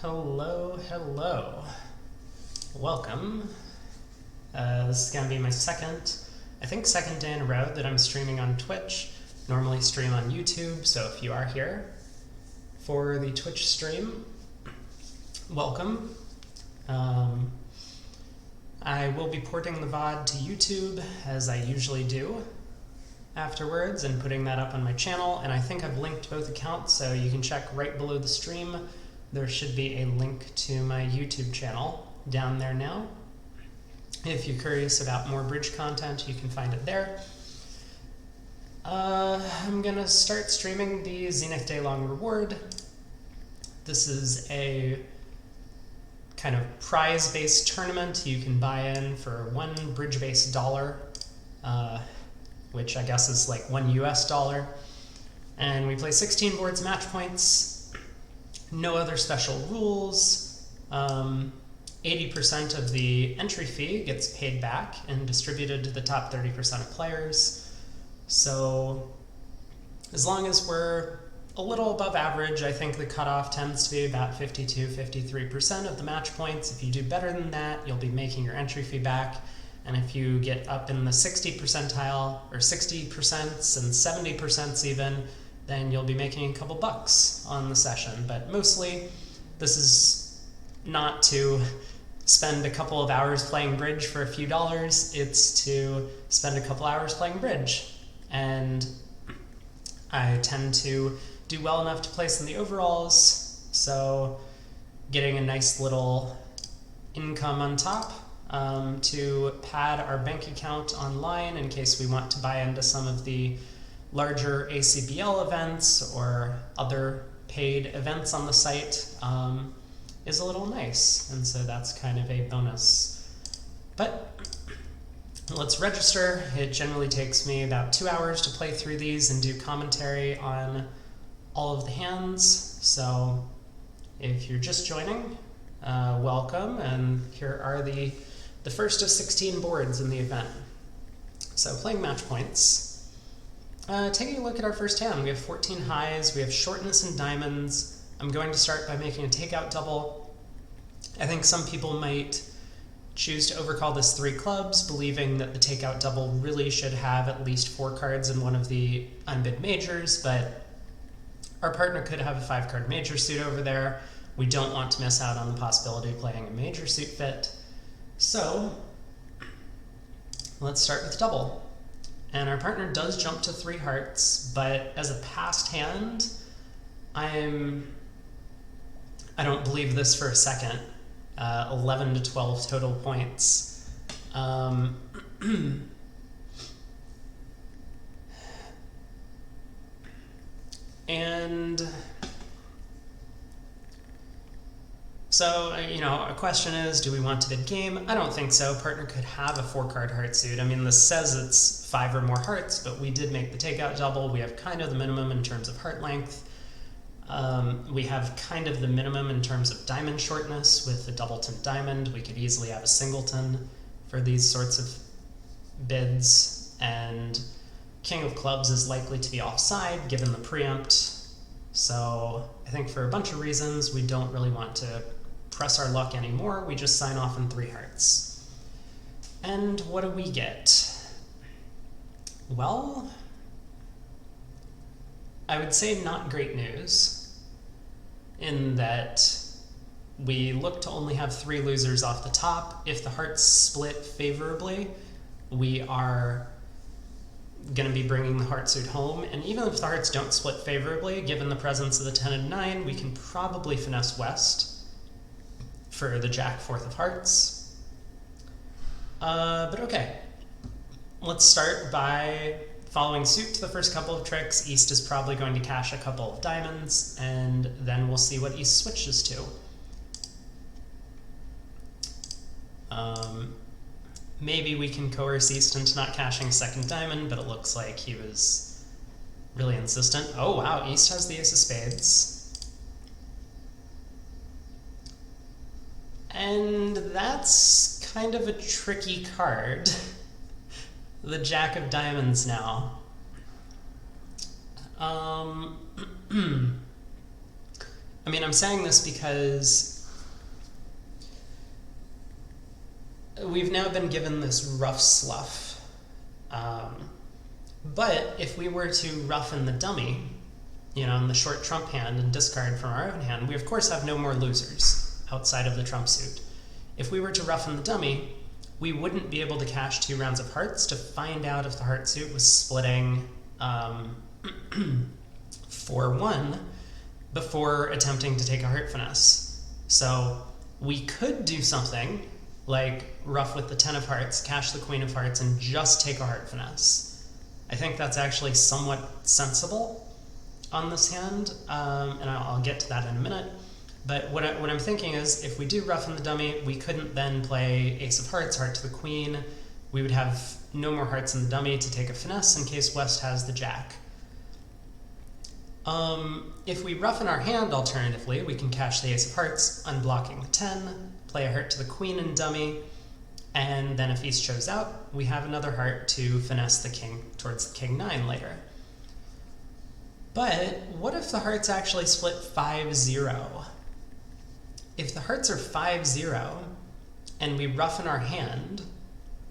Hello, hello. Welcome. This is going to be my second day in a row that I'm streaming on Twitch. Normally stream on YouTube, so if you are here for the Twitch stream, welcome. I will be porting the VOD to YouTube, as I usually do, afterwards, and putting that up on my channel, and I think I've linked both accounts, so you can check right below the stream. There should be a link to my YouTube channel down there now. If you're curious about more bridge content, you can find it there. I'm gonna start streaming the Zenith Daylong reward. This is a kind of prize-based tournament. You can buy in for $1 bridge-based dollar, which I guess is like $1 US. And we play 16 boards match points. No other special rules. 80% of the entry fee gets paid back and distributed to the top 30% of players. So as long as we're a little above average, I think the cutoff tends to be about 52–53% of the match points. If you do better than that, you'll be making your entry fee back. And if you get up in the 60 percentile, or 60% and 70% even, then you'll be making a couple bucks on the session. But mostly, this is not to spend a couple of hours playing bridge for a few dollars, it's to spend a couple hours playing bridge. And I tend to do well enough to place in the overalls, so getting a nice little income on top to pad our bank account online in case we want to buy into some of the larger ACBL events or other paid events on the site is a little nice, and so that's kind of a bonus. But let's register. It generally takes me about 2 hours to play through these and do commentary on all of the hands, so if you're just joining, welcome, and here are the first of 16 boards in the event. So playing match points. Taking a look at our first hand, we have 14 highs, we have shortness and diamonds. I'm going to start by making a takeout double. I think some people might choose to overcall this 3 clubs, believing that the takeout double really should have at least 4 cards in one of the unbid majors, but our partner could have a 5-card major suit over there. We don't want to miss out on the possibility of playing a major suit fit. So let's start with double. And our partner does jump to 3 hearts, but as a passed hand, I don't believe this for a second. 11 to 12 total points. And so, a question is, do we want to bid game? I don't think so. Partner could have a 4-card heart suit. I mean, this says it's 5 or more hearts, but we did make the takeout double. We have kind of the minimum in terms of heart length. We have kind of the minimum in terms of diamond shortness with the doubleton diamond. We could easily have a singleton for these sorts of bids, and King of Clubs is likely to be offside given the preempt. So I think for a bunch of reasons, we don't really want to press our luck anymore. We just sign off in 3 hearts. And what do we get? Well, I would say not great news, in that we look to only have 3 losers off the top. If the hearts split favorably, we are going to be bringing the heart suit home, and even if the hearts don't split favorably, given the presence of the 10 and 9, we can probably finesse west for the Jack 4th of hearts. But okay, let's start by following suit to the first couple of tricks. East is probably going to cash a couple of diamonds, and then we'll see what East switches to. Maybe we can coerce East into not cashing a second diamond, but it looks like he was really insistent. Oh wow, East has the Ace of Spades. And that's kind of a tricky card. The Jack of Diamonds now. I mean, I'm saying this because we've now been given this rough slough. But if we were to roughen the dummy, you know, in the short trump hand and discard from our own hand, we of course have no more losers outside of the trump suit. If we were to roughen the dummy, we wouldn't be able to cash 2 rounds of hearts to find out if the heart suit was splitting 4-1 before attempting to take a heart finesse. So we could do something like ruff with the 10 of hearts, cash the queen of hearts, and just take a heart finesse. I think that's actually somewhat sensible on this hand, and I'll get to that in a minute. But what I'm thinking is, if we do roughen the dummy, we couldn't then play ace of hearts, heart to the queen. We would have no more hearts in the dummy to take a finesse in case West has the jack. If we roughen our hand, alternatively, we can cash the ace of hearts, unblocking the 10, play a heart to the queen in dummy, and then if East shows out, we have another heart to finesse the king towards the king 9 later. But what if the hearts actually split 5-0? If the hearts are 5-0, and we roughen our hand,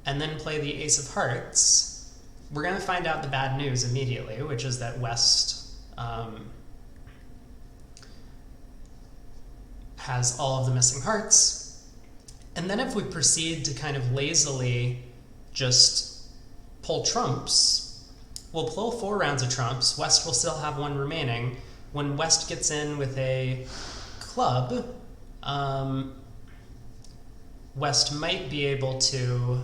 and then play the ace of hearts, we're going to find out the bad news immediately, which is that West has all of the missing hearts. And then if we proceed to kind of lazily just pull trumps, we'll pull 4 rounds of trumps. West will still have 1 remaining. When West gets in with a club, West might be able to...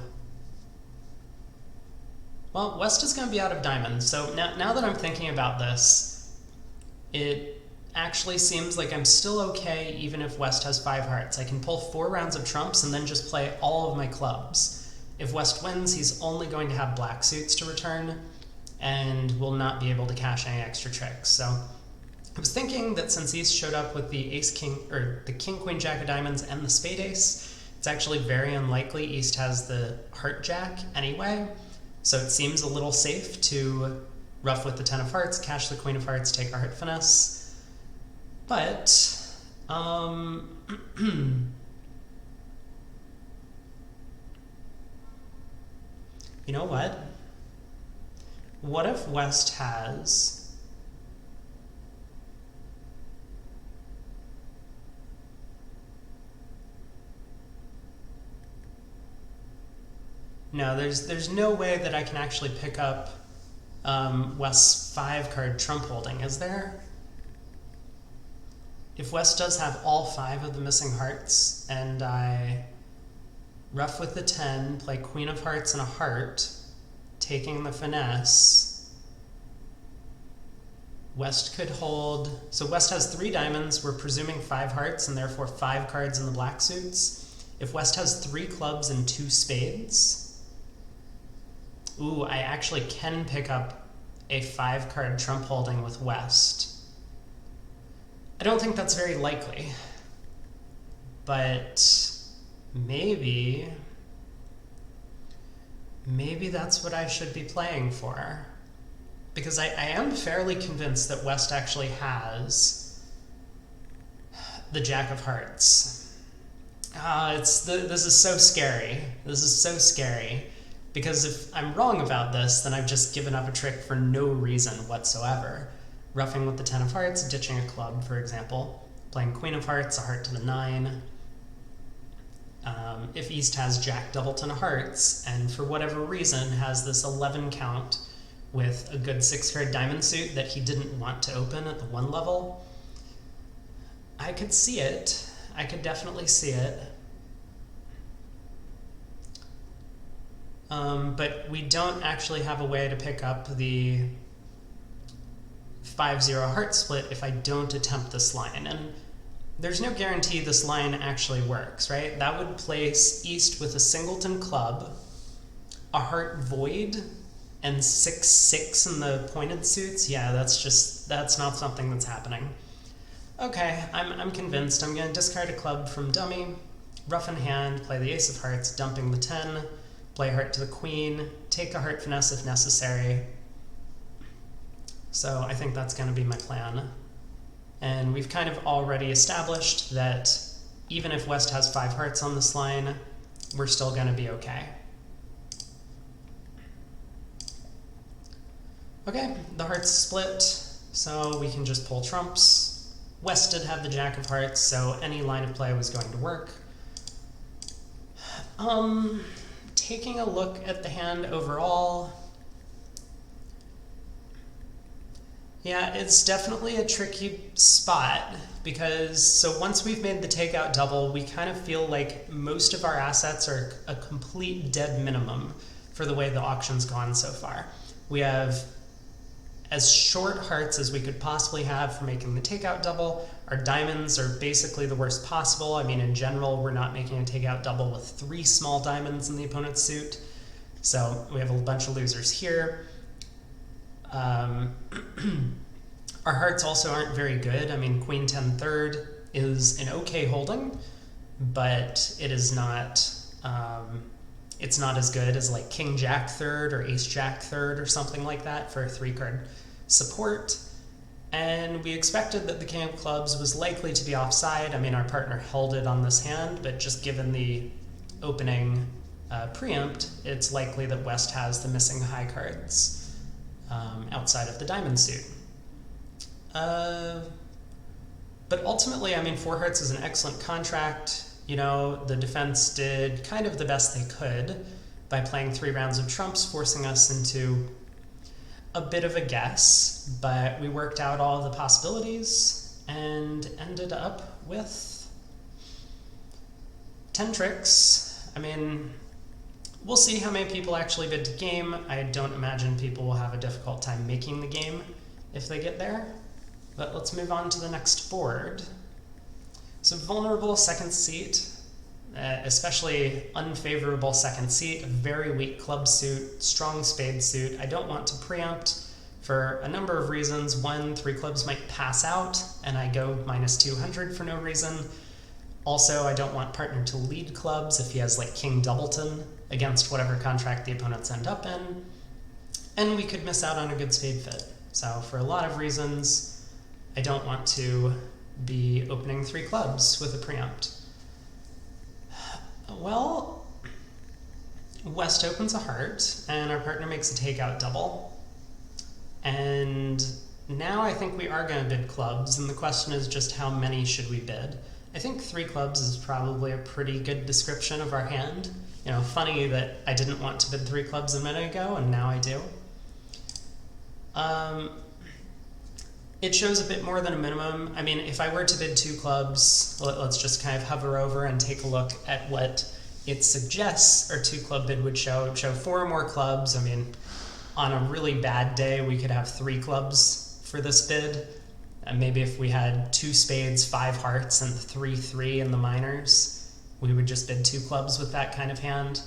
Well, West is going to be out of diamonds. So now that I'm thinking about this, it actually seems like I'm still okay even if West has 5 hearts. I can pull 4 rounds of trumps and then just play all of my clubs. If West wins, he's only going to have black suits to return and will not be able to cash any extra tricks. So I was thinking that since East showed up with the ace-king, or the king-queen jack of diamonds and the spade ace, it's actually very unlikely East has the heart jack anyway. So it seems a little safe to ruff with the 10 of hearts, cash the queen of hearts, take our heart finesse. But, you know what? What if West has... No, there's no way that I can actually pick up West's 5-card trump holding, is there? If West does have all 5 of the missing hearts, and I ruff with the 10, play queen of hearts and a heart, taking the finesse, West could hold... So West has 3 diamonds, we're presuming 5 hearts, and therefore 5 cards in the black suits. If West has 3 clubs and 2 spades... Ooh, I actually can pick up a 5-card trump holding with West. I don't think that's very likely, but maybe that's what I should be playing for. Because I am fairly convinced that West actually has the jack of hearts. This is so scary. This is so scary. Because if I'm wrong about this, then I've just given up a trick for no reason whatsoever. Ruffing with the 10 of hearts, ditching a club, for example. Playing queen of hearts, a heart to the 9. If East has jack doubleton of hearts, and for whatever reason has this 11 count with a good 6-card diamond suit that he didn't want to open at the 1 level, I could see it. I could definitely see it. But we don't actually have a way to pick up the 5-0 heart split if I don't attempt this line. And there's no guarantee this line actually works, right? That would place East with a singleton club, a heart void, and 6-6 in the pointed suits. Yeah, that's not something that's happening. Okay, I'm convinced. I'm going to discard a club from dummy, rough in hand, play the ace of hearts, dumping the 10, play a heart to the queen, take a heart finesse if necessary. So I think that's going to be my plan. And we've kind of already established that even if West has 5 hearts on this line, we're still going to be okay. Okay, the hearts split, so we can just pull trumps. West did have the jack of hearts, so any line of play was going to work. Taking a look at the hand overall, yeah, it's definitely a tricky spot because, so once we've made the takeout double, we kind of feel like most of our assets are a complete dead minimum for the way the auction's gone so far. We have as short hearts as we could possibly have for making the takeout double. Our diamonds are basically the worst possible. I mean, in general, we're not making a takeout double with 3 small diamonds in the opponent's suit. So we have a bunch of losers here. Our hearts also aren't very good. I mean, Queen 10 third is an okay holding, but it is not, it's not as good as like King Jack third or Ace Jack third or something like that for a 3-card support. And we expected that the King of Clubs was likely to be offside. I mean, our partner held it on this hand, but just given the opening preempt, it's likely that West has the missing high cards outside of the diamond suit. But ultimately, I mean, 4 hearts is an excellent contract. You know, the defense did kind of the best they could by playing 3 rounds of trumps, forcing us into a bit of a guess, but we worked out all the possibilities and ended up with 10 tricks. I mean, we'll see how many people actually bid to game. I don't imagine people will have a difficult time making the game if they get there. But let's move on to the next board. So vulnerable second seat, especially unfavorable second seat, a very weak club suit, strong spade suit. I don't want to preempt for a number of reasons. One, 3 clubs might pass out and I go minus 200 for no reason. Also, I don't want partner to lead clubs if he has like King Doubleton against whatever contract the opponents end up in. And we could miss out on a good spade fit. So for a lot of reasons, I don't want to be opening 3 clubs with a preempt. Well, West opens a heart, and our partner makes a takeout double. And now I think we are going to bid clubs, and the question is just how many should we bid? I think 3 clubs is probably a pretty good description of our hand. You know, funny that I didn't want to bid 3 clubs a minute ago, and now I do. It shows a bit more than a minimum. I mean, if I were to bid 2 clubs, let's just kind of hover over and take a look at what it suggests our 2 club bid would show. It would show 4 more clubs. I mean, on a really bad day, we could have 3 clubs for this bid. And maybe if we had 2 spades, 5 hearts, and 3-3 in the minors, we would just bid 2 clubs with that kind of hand.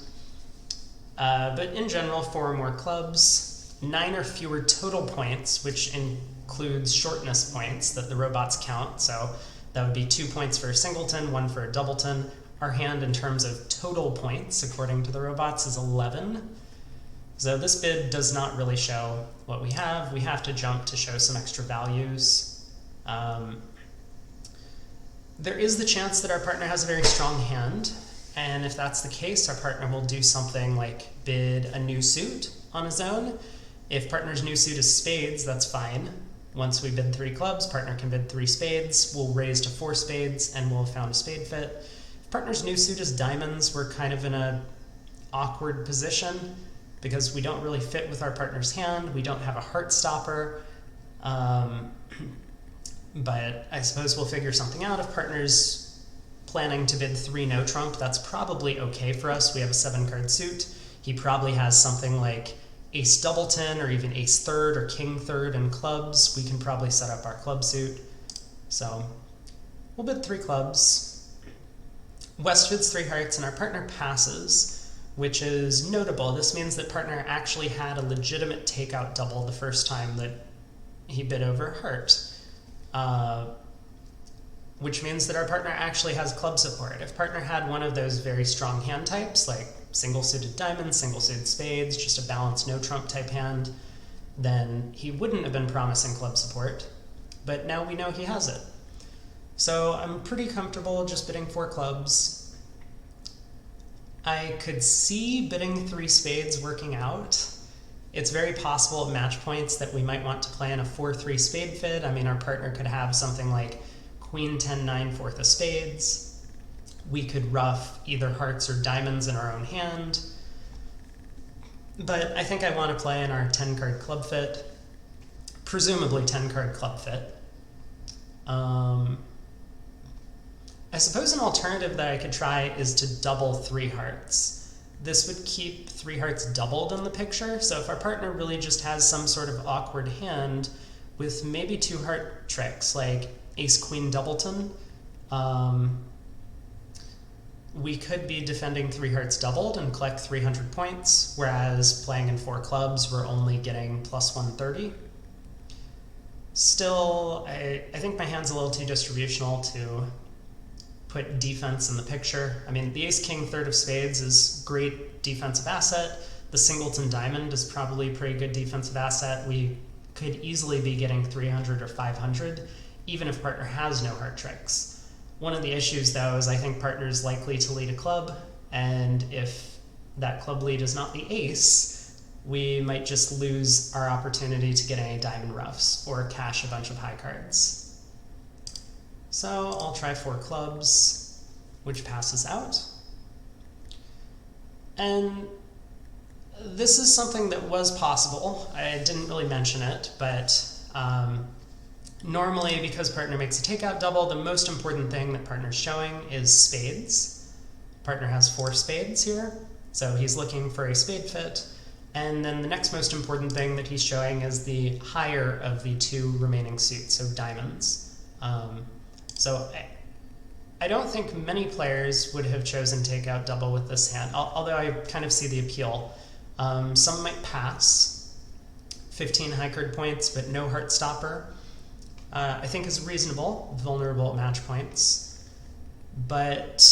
But in general, 4 or more clubs, 9 or fewer total points, which includes shortness points that the robots count. So that would be 2 points for a singleton, 1 for a doubleton. Our hand in terms of total points, according to the robots, is 11. So this bid does not really show what we have. We have to jump to show some extra values. There is the chance that our partner has a very strong hand, and if that's the case, our partner will do something like bid a new suit on his own. If partner's new suit is spades, that's fine. Once we bid 3 clubs, partner can bid 3 spades, we'll raise to 4 spades, and we'll have found a spade fit. If partner's new suit is diamonds, we're kind of in an awkward position because we don't really fit with our partner's hand, we don't have a heart stopper, but I suppose we'll figure something out. If partner's planning to bid 3 no trump, that's probably okay for us. We have a 7-card suit. He probably has something like ace doubleton or even ace third or king third in clubs. We can probably set up our club suit. So we'll bid 3 clubs. West bids 3 hearts and our partner passes, which is notable. This means that partner actually had a legitimate takeout double the first time that he bid over heart. Which means that our partner actually has club support. If partner had one of those very strong hand types, like single-suited diamonds, single-suited spades, just a balanced no-trump type hand, then he wouldn't have been promising club support, but now we know he has it. So I'm pretty comfortable just bidding 4 clubs. I could see bidding 3 spades working out. It's very possible at match points that we might want to play in a 4-3 spade fid. I mean, our partner could have something like queen 10-9 fourth of spades. We could ruff either hearts or diamonds in our own hand. But I think I want to play in our 10-card club fit, presumably 10-card club fit. I suppose an alternative that I could try is to double 3 hearts. This would keep 3 hearts doubled in the picture, so if our partner really just has some sort of awkward hand with maybe 2 heart tricks, like ace-queen doubleton, we could be defending 3 hearts doubled and collect 300 points, whereas playing in 4 clubs, we're only getting plus 130. Still, I think my hand's a little too distributional to put defense in the picture. I mean, the ace-king third of spades is great defensive asset. The singleton diamond is probably a pretty good defensive asset. We could easily be getting 300 or 500, even if partner has no heart tricks. One of the issues, though, is I think partner is likely to lead a club, and if that club lead is not the ace, we might just lose our opportunity to get any diamond ruffs or cash a bunch of high cards. So I'll try 4 clubs, which passes out. And this is something that was possible. I didn't really mention it, but normally, because partner makes a takeout double, the most important thing that partner's showing is spades. Partner has 4 spades here, so he's looking for a spade fit. And then the next most important thing that he's showing is the higher of the 2 remaining suits, so diamonds. So I don't think many players would have chosen takeout double with this hand, although I kind of see the appeal. Some might pass 15 high card points, but no heart stopper. I think is reasonable, vulnerable at match points. But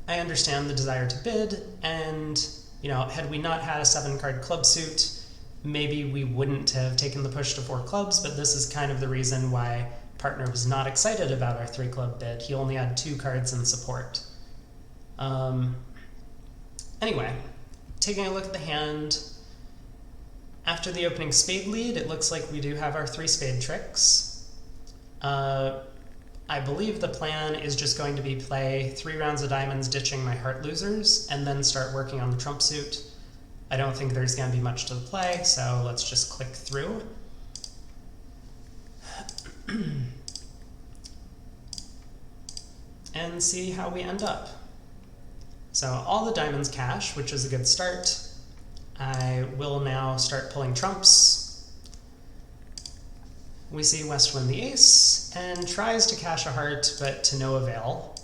I understand the desire to bid, and had we not had a 7-card club suit, maybe we wouldn't have taken the push to 4 clubs, but this is kind of the reason why partner was not excited about our 3-club bid. He only had 2 cards in support. Anyway, taking a look at the hand, after the opening spade lead, it looks like we do have our 3 spade tricks. I believe the plan is just going to be play 3 rounds of diamonds, ditching my heart losers, and then start working on the trump suit. I don't think there's going to be much to the play, so let's just click through. And see how we end up. So all the diamonds cash, which is a good start. I will now start pulling trumps. We see West win the ace, and tries to cash a heart, but to no avail.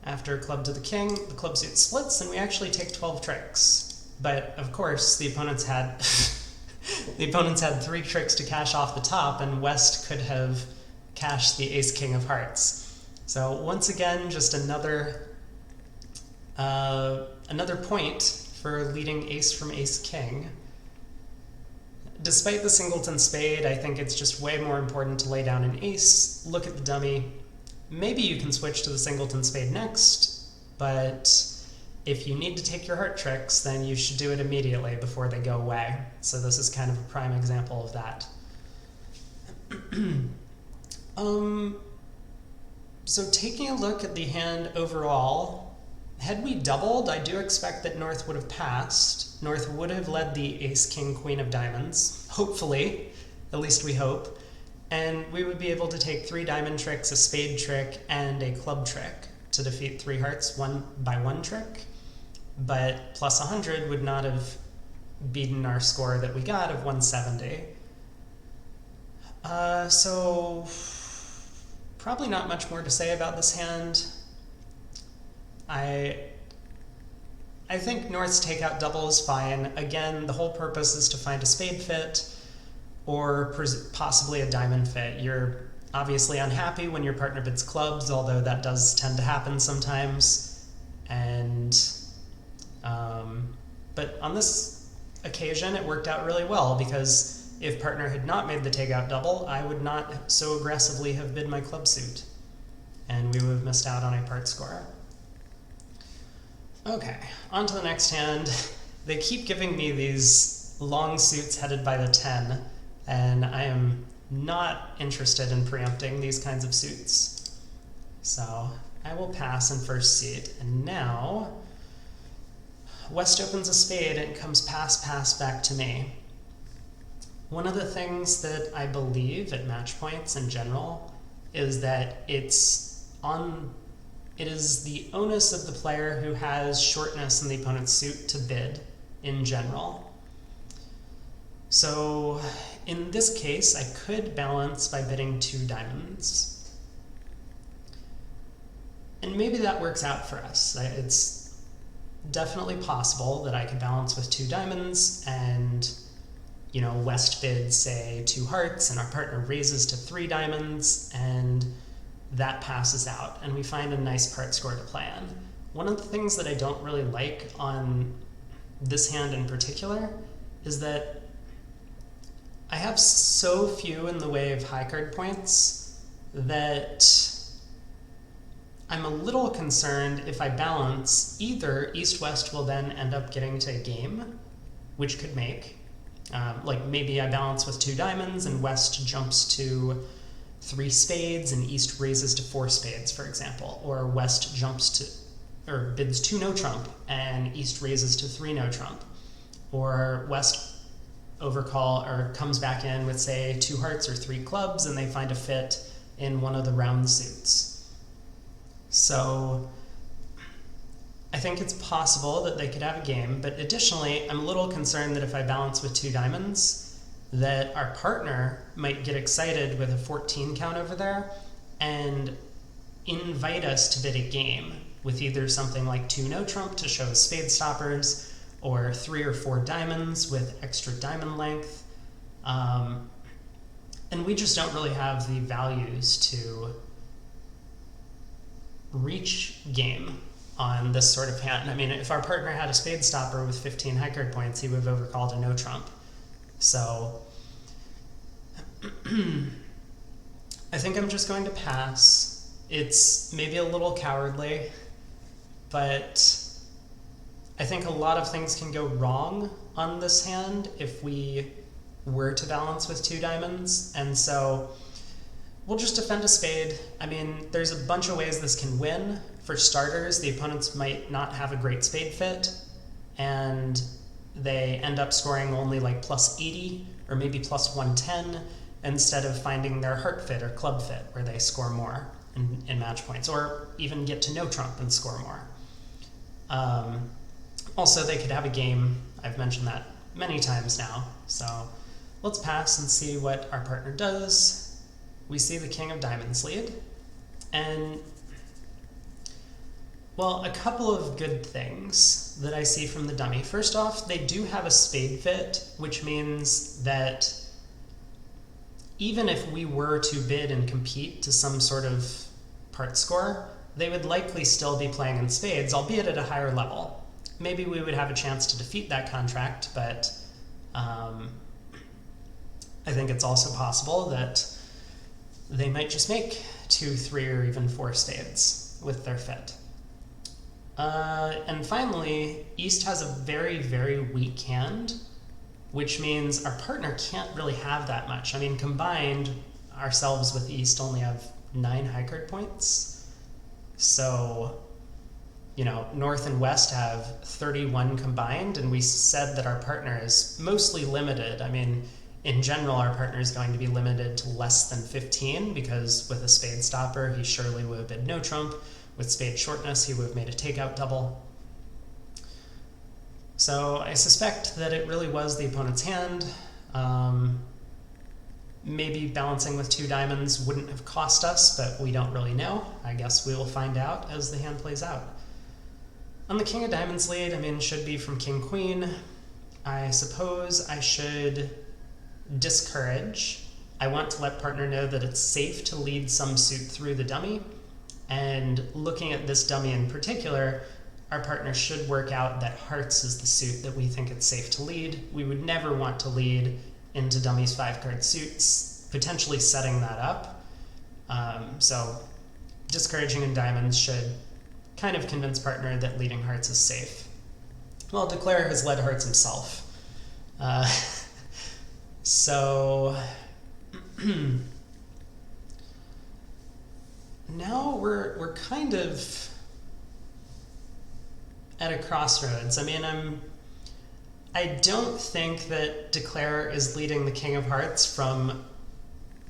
After club to the king, the club suit splits, and we actually take 12 tricks. But of course, the opponents had the opponents had 3 tricks to cash off the top, and West could have cashed the ace-king of hearts. So once again, just another point for leading ace from ace-king. Despite the singleton spade, I think it's just way more important to lay down an ace, look at the dummy. Maybe you can switch to the singleton spade next, but if you need to take your heart tricks, then you should do it immediately before they go away. So this is kind of a prime example of that. So taking a look at the hand overall, had we doubled, I do expect that North would have passed. North would have led the ace, king, queen of diamonds, hopefully, at least we hope. And we would be able to take 3 diamond tricks, a spade trick, and a club trick to defeat 3 hearts by 1 trick. But plus 100 would not have beaten our score that we got of 170. So probably not much more to say about this hand. I think North's takeout double is fine. Again, the whole purpose is to find a spade fit or possibly a diamond fit. You're obviously unhappy when your partner bids clubs, although that does tend to happen sometimes. And but on this occasion, it worked out really well, because if partner had not made the takeout double, I would not so aggressively have bid my club suit, and we would have missed out on a part score. Okay, on to the next hand. They keep giving me these long suits headed by the 10, and I am not interested in preempting these kinds of suits. So I will pass in first seat. And now West opens a spade and it comes pass, pass back to me. One of the things that I believe at match points in general is that it is the onus of the player who has shortness in the opponent's suit to bid in general. So in this case, I could balance by bidding 2 diamonds. And maybe that works out for us. It's definitely possible that I could balance with 2 diamonds and, you know, West bids, say, 2 hearts, and our partner raises to 3 diamonds, and that passes out, and we find a nice part score to play in. One of the things that I don't really like on this hand in particular is that I have so few in the way of high card points that I'm a little concerned if I balance, either East-West will then end up getting to a game, which could make, like maybe I balance with 2 diamonds and West jumps to 3 spades and East raises to 4 spades, for example, or West jumps to, or bids 2 no trump and East raises to 3 no trump, or West overcall or comes back in with, say, 2 hearts or 3 clubs and they find a fit in one of the round suits. So I think it's possible that they could have a game, but additionally, I'm a little concerned that if I balance with 2 diamonds, that our partner might get excited with a 14 count over there and invite us to bid a game with either something like 2 no trump to show spade stoppers, or 3 or 4 diamonds with extra diamond length. And we just don't really have the values to reach game on this sort of hand. I mean, if our partner had a spade stopper with 15 high card points, he would have overcalled a no trump. So I think I'm just going to pass. It's maybe a little cowardly, but I think a lot of things can go wrong on this hand if we were to balance with 2 diamonds, and so we'll just defend a spade. I mean, there's a bunch of ways this can win. For starters, the opponents might not have a great spade fit, and they end up scoring only like plus 80 or maybe plus 110 instead of finding their heart fit or club fit where they score more in match points, or even get to no trump and score more. Also, they could have a game. I've mentioned that many times now. So let's pass and see what our partner does. We see the king of diamonds lead, and well, a couple of good things that I see from the dummy. First off, they do have a spade fit, which means that even if we were to bid and compete to some sort of part score, they would likely still be playing in spades, albeit at a higher level. Maybe we would have a chance to defeat that contract, but I think it's also possible that they might just make 2, 3, or even 4 spades with their fit. And finally, East has a very, very weak hand, which means our partner can't really have that much. I mean, combined, ourselves with East only have 9 high card points. So, you know, North and West have 31 combined, and we said that our partner is mostly limited. I mean, in general, our partner is going to be limited to less than 15, because with a spade stopper, he surely would have bid no trump. With spade shortness, he would have made a takeout double. So I suspect that it really was the opponent's hand. Maybe balancing with 2 diamonds wouldn't have cost us, but we don't really know. I guess we will find out as the hand plays out. On the king of diamonds lead, I mean, should be from king-queen. I suppose I should discourage. I want to let partner know that it's safe to lead some suit through the dummy. And looking at this dummy in particular, our partner should work out that hearts is the suit that we think it's safe to lead. We would never want to lead into dummy's 5-card suits, potentially setting that up. So discouraging in diamonds should kind of convince partner that leading hearts is safe. Well, Declare has led hearts himself. So now we're kind of at a crossroads. I mean, I don't think that Declare is leading the King of Hearts from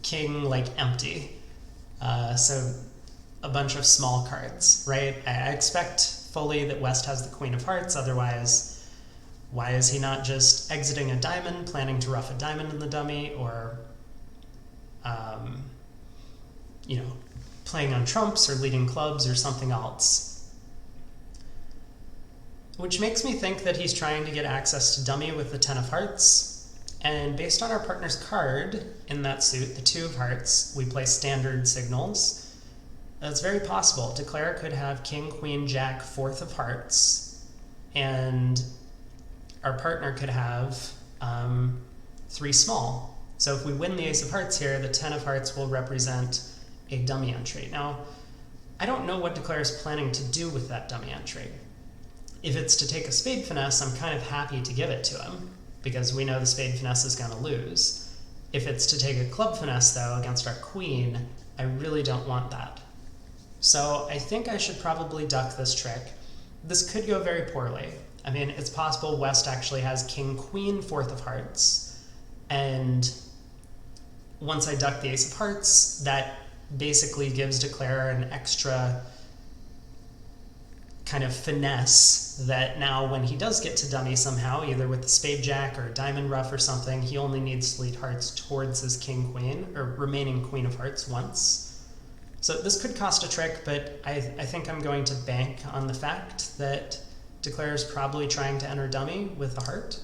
King like empty. So a bunch of small cards, right? I expect fully that West has the Queen of Hearts, otherwise why is he not just exiting a diamond, planning to ruff a diamond in the dummy, or you know, playing on trumps or leading clubs or something else? Which makes me think that he's trying to get access to dummy with the 10 of Hearts, and based on our partner's card in that suit, the 2 of Hearts, we play standard signals. That's very possible. Declare could have King, Queen, Jack, 4th of Hearts, and our partner could have 3 small. So if we win the Ace of Hearts here, the 10 of Hearts will represent a dummy entry. Now, I don't know what Declare is planning to do with that dummy entry. If it's to take a spade finesse, I'm kind of happy to give it to him, because we know the spade finesse is going to lose. If it's to take a club finesse, though, against our queen, I really don't want that. So I think I should probably duck this trick. This could go very poorly. I mean, it's possible West actually has King, Queen, 4th of Hearts, and once I duck the Ace of Hearts, that basically gives Declare an extra kind of finesse that now when he does get to dummy somehow, either with the spade jack or diamond ruff or something, he only needs to lead hearts towards his king queen, or remaining queen of hearts once. So this could cost a trick, but I think I'm going to bank on the fact that Declare is probably trying to enter dummy with a heart.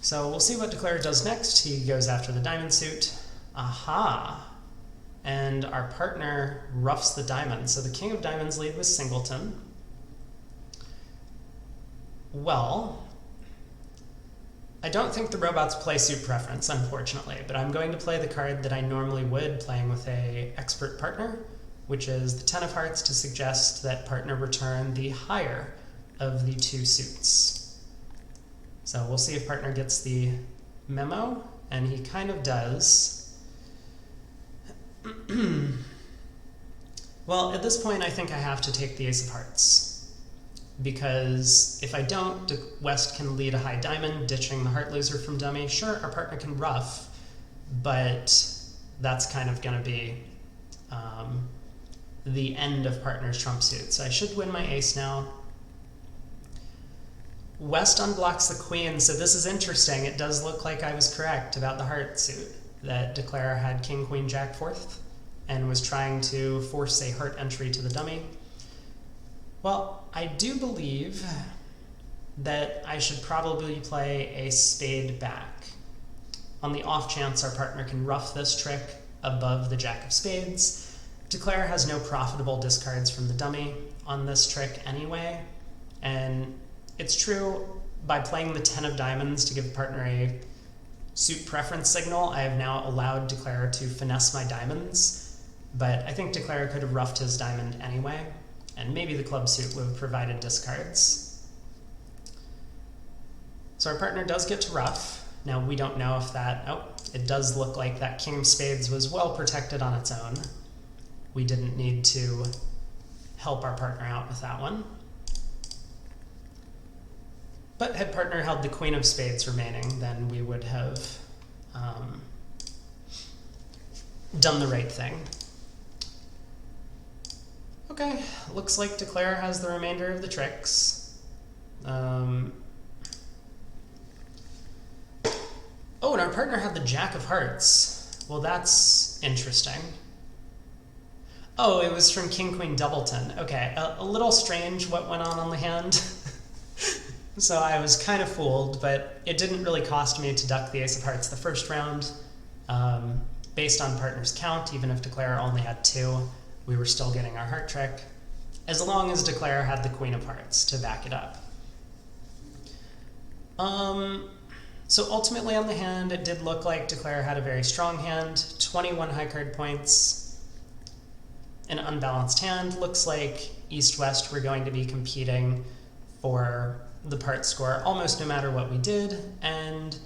So we'll see what Declare does next. He goes after the diamond suit. Aha! And our partner ruffs the diamond. So the King of Diamonds lead with singleton. Well, I don't think the robots play suit preference, unfortunately, but I'm going to play the card that I normally would, playing with a expert partner, which is the 10 of Hearts, to suggest that partner return the higher of the 2 suits. So we'll see if partner gets the memo, and he kind of does. Well, at this point, I think I have to take the Ace of Hearts, because if I don't, West can lead a high diamond, ditching the heart loser from dummy. Sure, our partner can ruff, but that's kind of going to be the end of partner's trump suit. So I should win my ace now. West unblocks the queen, so this is interesting. It does look like I was correct about the heart suit, that Declare had king, queen, jack, 4th, and was trying to force a heart entry to the dummy. Well, I do believe that I should probably play a spade back. On the off chance our partner can ruff this trick above the jack of spades, Declare has no profitable discards from the dummy on this trick anyway, and it's true, by playing the 10 of diamonds to give partner a suit preference signal, I have now allowed Declare to finesse my diamonds, but I think Declare could have ruffed his diamond anyway, and maybe the club suit would have provided discards. So our partner does get to ruff. Now we don't know if that, oh, it does look like that king of spades was well protected on its own. We didn't need to help our partner out with that one. But had partner held the queen of spades remaining, then we would have done the right thing. Okay, looks like Declare has the remainder of the tricks. Oh, and our partner had the jack of hearts. Well, that's interesting. Oh, it was from king, queen, doubleton. Okay, a little strange what went on the hand. So I was kind of fooled, but it didn't really cost me to duck the ace of hearts the first round. Based on partner's count, even if Declare only had 2, we were still getting our heart trick, as long as Declare had the queen of hearts to back it up. So ultimately on the hand, it did look like Declare had a very strong hand, 21 high card points, an unbalanced hand. Looks like East-West were going to be competing for the part score almost no matter what we did, and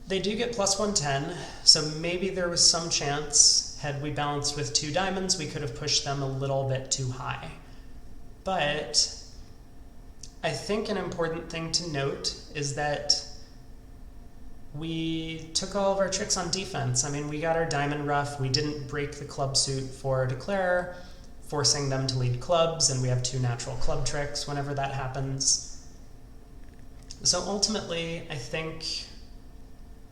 they do get plus 110, so maybe there was some chance, had we balanced with 2 diamonds, we could have pushed them a little bit too high. But I think an important thing to note is that we took all of our tricks on defense. I mean, we got our diamond ruff, we didn't break the club suit for declare, forcing them to lead clubs, and we have 2 natural club tricks whenever that happens. So ultimately, I think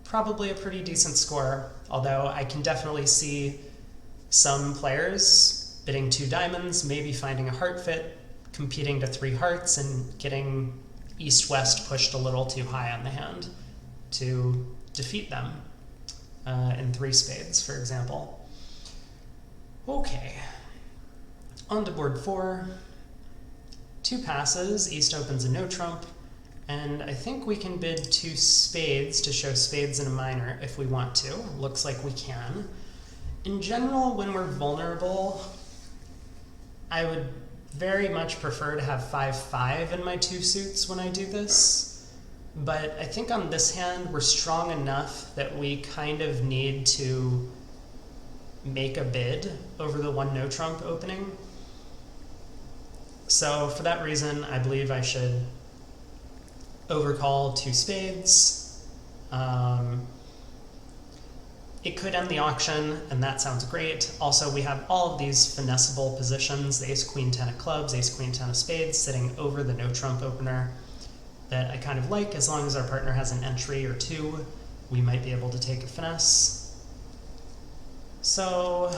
probably a pretty decent score, although I can definitely see some players bidding 2 diamonds, maybe finding a heart fit, competing to 3 hearts, and getting East-West pushed a little too high on the hand to defeat them in 3 spades, for example. Okay, on to board 4. 2 passes, East opens a no trump, and I think we can bid 2 spades to show spades in a minor if we want to. Looks like we can. In general, when we're vulnerable, I would very much prefer to have 5-5 in my 2 suits when I do this. But I think on this hand, we're strong enough that we kind of need to make a bid over the 1 no trump opening. So for that reason, I believe I should overcall 2 spades. It could end the auction, and that sounds great. Also, we have all of these finessable positions, the ace, queen, 10 of clubs, ace, queen, 10 of spades, sitting over the no trump opener that I kind of like. As long as our partner has an entry or 2, we might be able to take a finesse. So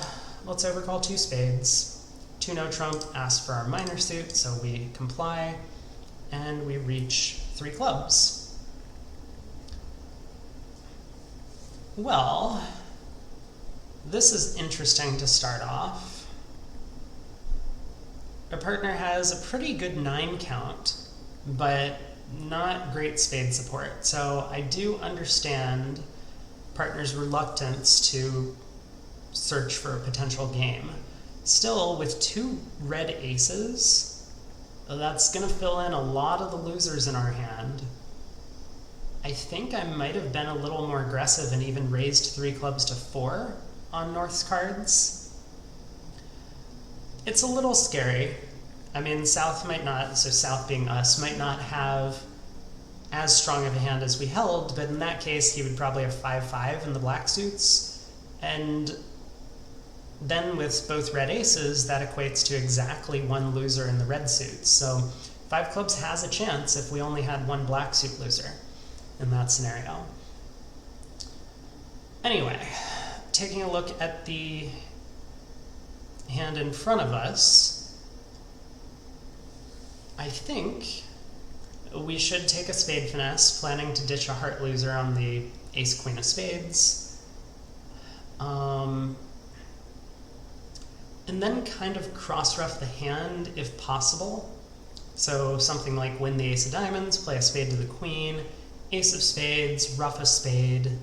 let's overcall 2 spades. 2 no trump asks for our minor suit, so we comply, and we reach 3 clubs. Well, this is interesting to start off. Our partner has a pretty good 9 count, but not great spade support. So I do understand partner's reluctance to search for a potential game. Still, with 2 red aces, that's going to fill in a lot of the losers in our hand. I think I might have been a little more aggressive and even raised 3 clubs to 4 on North's cards. It's a little scary. I mean, South might not, so South being us, might not have as strong of a hand as we held, but in that case, he would probably have 5-5 in the black suits. And then with both red aces, that equates to exactly 1 loser in the red suits. So 5 clubs has a chance if we only had 1 black suit loser in that scenario. Anyway, taking a look at the hand in front of us, I think we should take a spade finesse, planning to ditch a heart loser on the ace queen of spades. And then kind of cross-ruff the hand if possible. So something like win the ace of diamonds, play a spade to the queen, ace of spades, ruff a spade.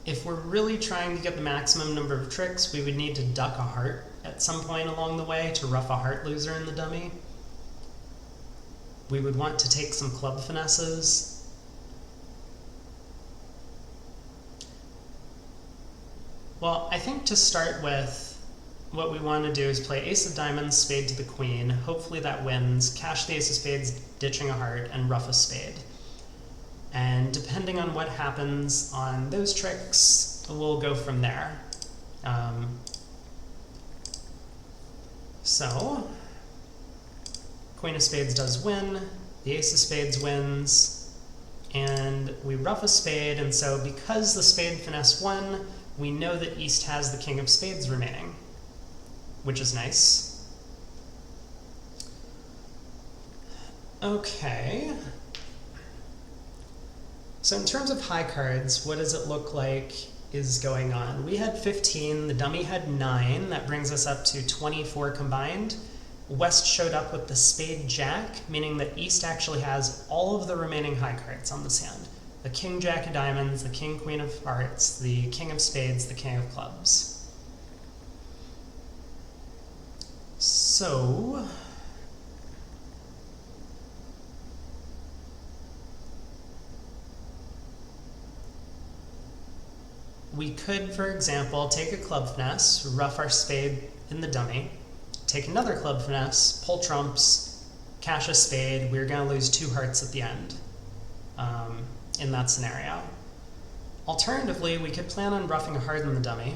If we're really trying to get the maximum number of tricks, we would need to duck a heart at some point along the way to ruff a heart loser in the dummy. We would want to take some club finesses. Well, I think to start with, what we want to do is play ace of diamonds, spade to the queen. Hopefully that wins. Cash the ace of spades, ditching a heart, and ruff a spade. And depending on what happens on those tricks, we'll go from there. So, queen of spades does win, the ace of spades wins, and we ruff a spade, and so because the spade finesse won, we know that East has the king of spades remaining, which is nice. Okay. So in terms of high cards, what does it look like is going on? We had 15, the dummy had 9, that brings us up to 24 combined. West showed up with the spade jack, meaning that East actually has all of the remaining high cards on this hand. the king jack of diamonds, the king queen of hearts, the king of spades, the king of clubs. So we could, for example, take a club finesse, ruff our spade in the dummy, take another club finesse, pull trumps, cash a spade. We're going to lose 2 hearts at the end in that scenario. Alternatively, we could plan on ruffing a heart in the dummy.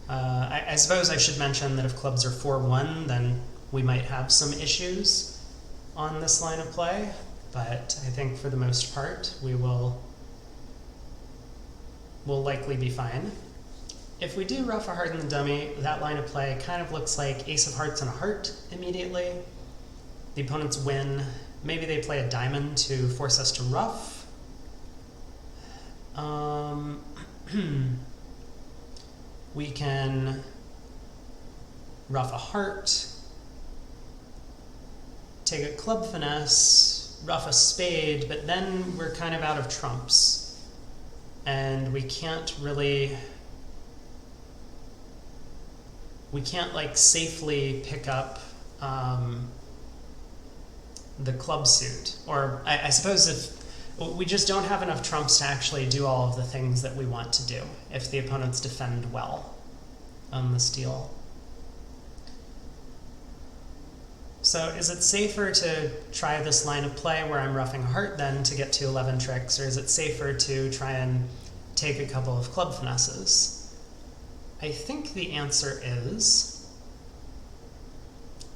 I suppose I should mention that if clubs are 4-1, then we might have some issues on this line of play, but I think for the most part we'll likely be fine. If we do ruff a heart in the dummy, that line of play kind of looks like ace of hearts and a heart immediately. The opponents win. Maybe they play a diamond to force us to ruff. We can ruff a heart, take a club finesse, ruff a spade, but then we're kind of out of trumps. And we can't like safely pick up the club suit. Or I suppose if we just don't have enough trumps to actually do all of the things that we want to do if the opponents defend well on the steal. So is it safer to try this line of play where I'm ruffing a heart then to get to 11 tricks, or is it safer to try and take a couple of club finesses? I think the answer is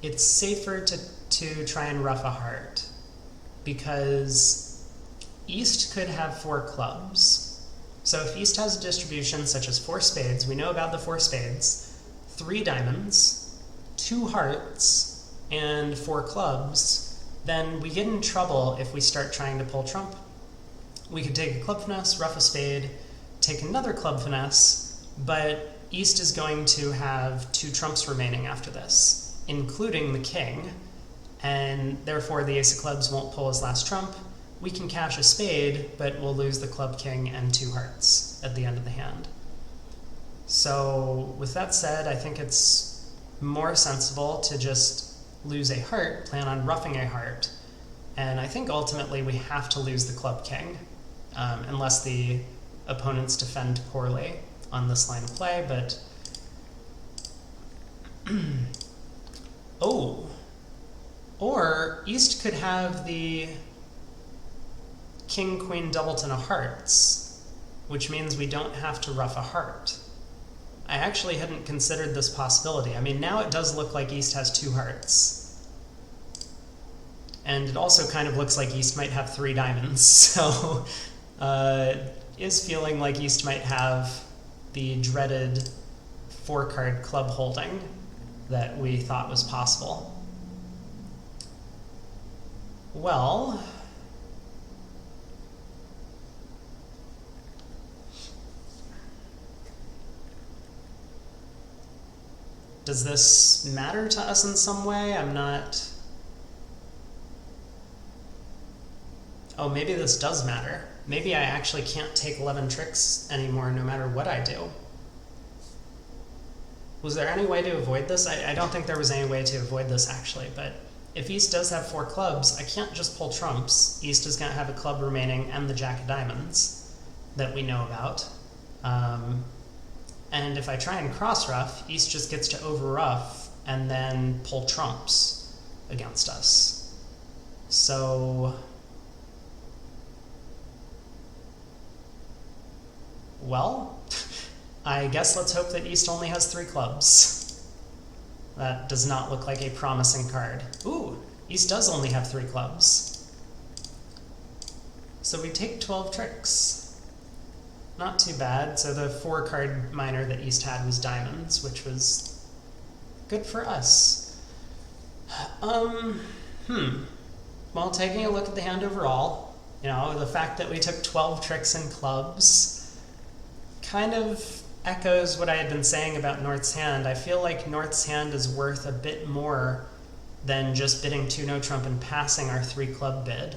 it's safer to try and ruff a heart, because East could have 4 clubs. So if East has a distribution such as 4 spades, we know about the 4 spades, 3 diamonds, 2 hearts, and 4 clubs, then we get in trouble if we start trying to pull trump. We could take a club finesse, ruff a spade, take another club finesse, but East is going to have 2 trumps remaining after this, including the king, and therefore the ace of clubs won't pull his last trump. We can cash a spade, but we'll lose the club king and 2 hearts at the end of the hand. So with that said, I think it's more sensible to just lose a heart, plan on ruffing a heart, and I think ultimately we have to lose the club king, unless the opponents defend poorly on this line of play, but oh, or East could have the king, queen, doubleton of hearts, which means we don't have to ruff a heart. I actually hadn't considered this possibility. I mean, now it does look like East has 2 hearts. And it also kind of looks like East might have 3 diamonds, so is feeling like East might have the dreaded 4-card club holding that we thought was possible. Well, does this matter to us in some way? I'm not... Oh, maybe this does matter. Maybe I actually can't take 11 tricks anymore no matter what I do. Was there any way to avoid this? I don't think there was any way to avoid this actually, but if East does have 4 clubs, I can't just pull trumps. East is going to have a club remaining and the jack of diamonds that we know about. And if I try and cross ruff, East just gets to over ruff and then pull trumps against us. So, well, I guess let's hope that East only has 3 clubs. That does not look like a promising card. Ooh, East does only have 3 clubs. So we take 12 tricks. Not too bad. So the 4-card minor that East had was diamonds, which was good for us. Well, taking a look at the hand overall, you know, the fact that we took 12 tricks in clubs kind of echoes what I had been saying about North's hand. I feel like North's hand is worth a bit more than just bidding 2 no trump and passing our 3 club bid.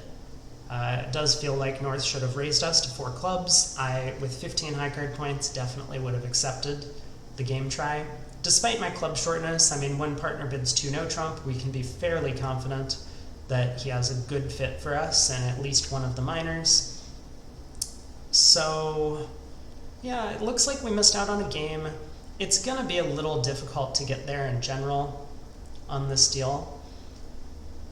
It does feel like North should have raised us to 4 clubs. I, with 15 high card points, definitely would have accepted the game try. Despite my club shortness, I mean, when partner bids 2 no trump, we can be fairly confident that he has a good fit for us and at least one of the minors. So, yeah, it looks like we missed out on a game. It's going to be a little difficult to get there in general on this deal.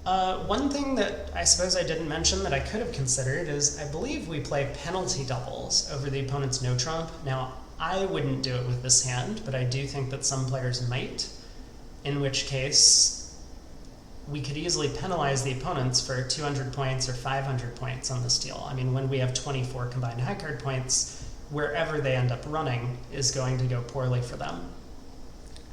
One thing that I suppose I didn't mention that I could have considered is I believe we play penalty doubles over the opponent's no trump. Now, I wouldn't do it with this hand, but I do think that some players might, in which case we could easily penalize the opponents for 200 points or 500 points on this deal. I mean, when we have 24 combined high card points, wherever they end up running is going to go poorly for them.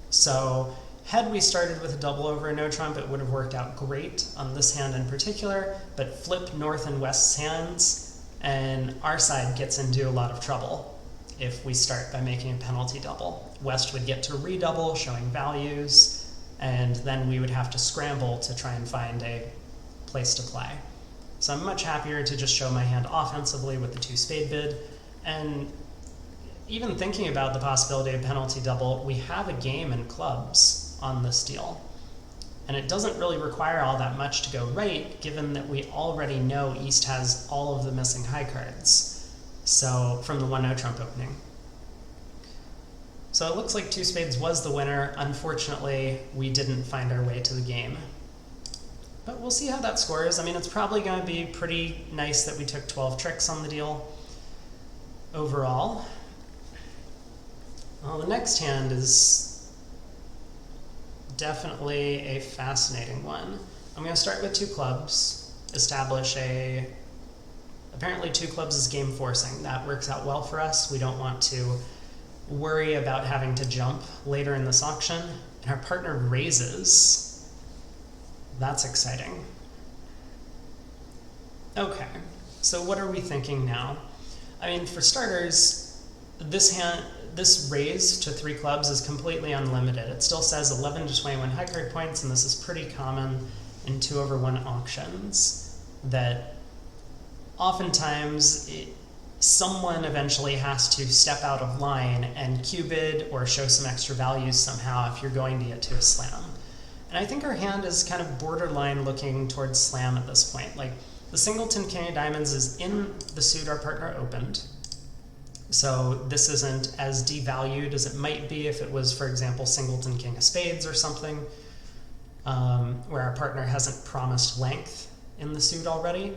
So, had we started with a double over a no trump, it would have worked out great on this hand in particular, but flip North and West's hands, and our side gets into a lot of trouble if we start by making a penalty double. West would get to redouble, showing values, and then we would have to scramble to try and find a place to play. So I'm much happier to just show my hand offensively with the 2 spade bid, and even thinking about the possibility of penalty double, we have a game in clubs on this deal. And it doesn't really require all that much to go right, given that we already know East has all of the missing high cards. So, from the 1 no trump opening. So it looks like 2 spades was the winner. Unfortunately, we didn't find our way to the game. But we'll see how that scores. I mean, it's probably going to be pretty nice that we took 12 tricks on the deal overall. Well, the next hand is definitely a fascinating one. I'm going to start with 2 clubs, establish apparently 2 clubs is game forcing. That works out well for us. We don't want to worry about having to jump later in this auction. And our partner raises. That's exciting. Okay, so what are we thinking now? I mean, for starters, this raise to 3 clubs is completely unlimited. It still says 11 to 21 high card points, and this is pretty common in 2/1 auctions, that oftentimes someone eventually has to step out of line and Q-bid or show some extra values somehow if you're going to get to a slam. And I think our hand is kind of borderline looking towards slam at this point. Like, the singleton king of diamonds is in the suit our partner opened. So this isn't as devalued as it might be if it was, for example, singleton king of spades or something, where our partner hasn't promised length in the suit already.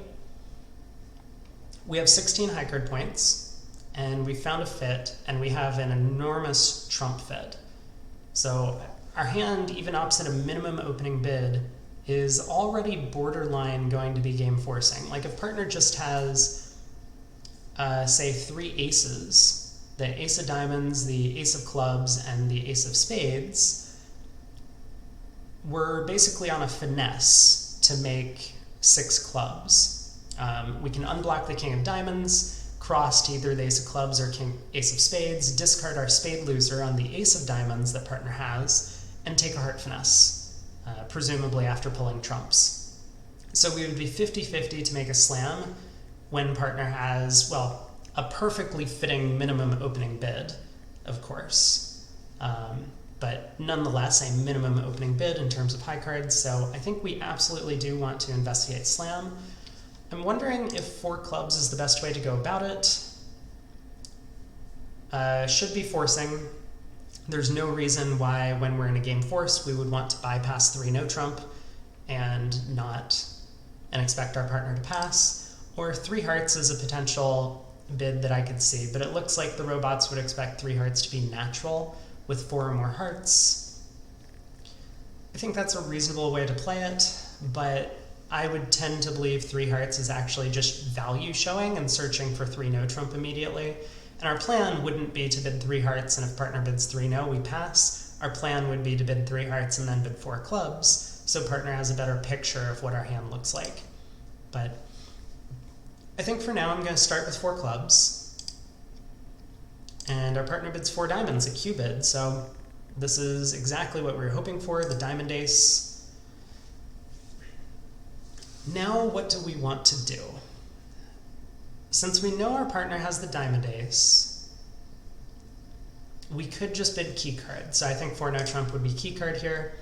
We have 16 high card points, and we found a fit, and we have an enormous trump fit. So our hand, even opposite a minimum opening bid, is already borderline going to be game forcing. Like, if partner just has say 3 aces, the ace of diamonds, the ace of clubs, and the ace of spades, we're basically on a finesse to make 6 clubs. We can unblock the king of diamonds, cross to either the ace of clubs or ace of spades, discard our spade loser on the ace of diamonds that partner has, and take a heart finesse, presumably after pulling trumps. So we would be 50-50 to make a slam, when partner has, well, a perfectly fitting minimum opening bid, of course. But nonetheless, a minimum opening bid in terms of high cards, so I think we absolutely do want to investigate slam. I'm wondering if 4 clubs is the best way to go about it. Should be forcing. There's no reason why, when we're in a game forced, we would want to bypass 3 no trump and expect our partner to pass. Or 3 hearts is a potential bid that I could see, but it looks like the robots would expect 3 hearts to be natural with 4 or more hearts. I think that's a reasonable way to play it, but I would tend to believe 3 hearts is actually just value showing and searching for 3 no trump immediately. And our plan wouldn't be to bid 3 hearts, and if partner bids 3 no, we pass. Our plan would be to bid 3 hearts and then bid 4 clubs, so partner has a better picture of what our hand looks like. But I think for now I'm going to start with 4 clubs. And our partner bids 4 diamonds, a Q bid, so this is exactly what we were hoping for, the diamond ace. Now what do we want to do? Since we know our partner has the diamond ace, we could just bid key card. So I think 4 no trump would be key card here.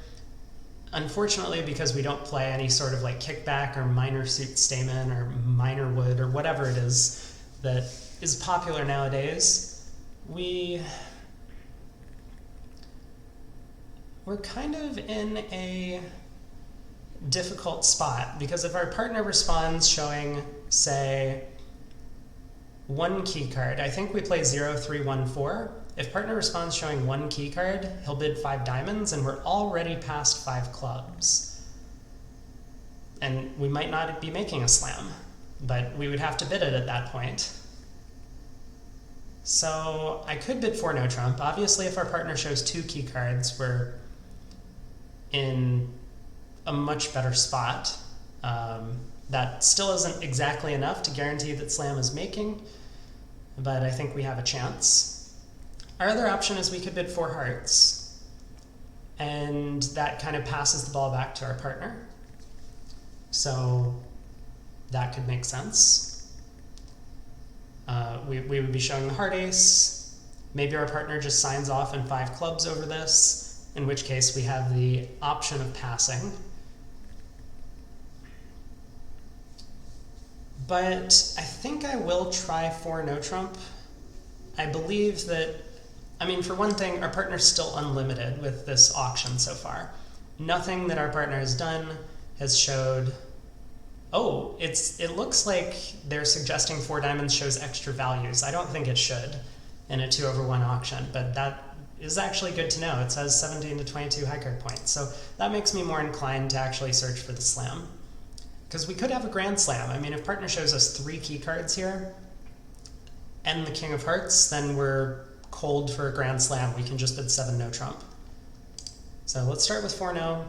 Unfortunately, because we don't play any sort of like kickback or minor suit stamen or minor wood or whatever it is that is popular nowadays, we're kind of in a difficult spot, because if our partner responds showing, say, 1 key card, I think we play 0, 3, 1, 4. If partner responds showing 1 key card, he'll bid 5 diamonds, and we're already past 5 clubs. And we might not be making a slam, but we would have to bid it at that point. So I could bid 4 no trump. Obviously, if our partner shows 2 key cards, we're in a much better spot. That still isn't exactly enough to guarantee that slam is making, but I think we have a chance. Our other option is we could bid 4 hearts, and that kind of passes the ball back to our partner. So that could make sense. We would be showing the heart ace. Maybe our partner just signs off in 5 clubs over this, in which case we have the option of passing. But I think I will try 4 no trump. I believe that, I mean, for one thing, our partner's still unlimited with this auction so far. Nothing that our partner has done has showed, oh, it looks like they're suggesting 4 diamonds shows extra values. I don't think it should in a 2/1 auction, but that is actually good to know. It says 17 to 22 high card points, so that makes me more inclined to actually search for the slam. Because we could have a grand slam. I mean, if partner shows us 3 key cards here and the king of hearts, then we're cold for a grand slam. We can just bid 7 no trump. So let's start with 4 no.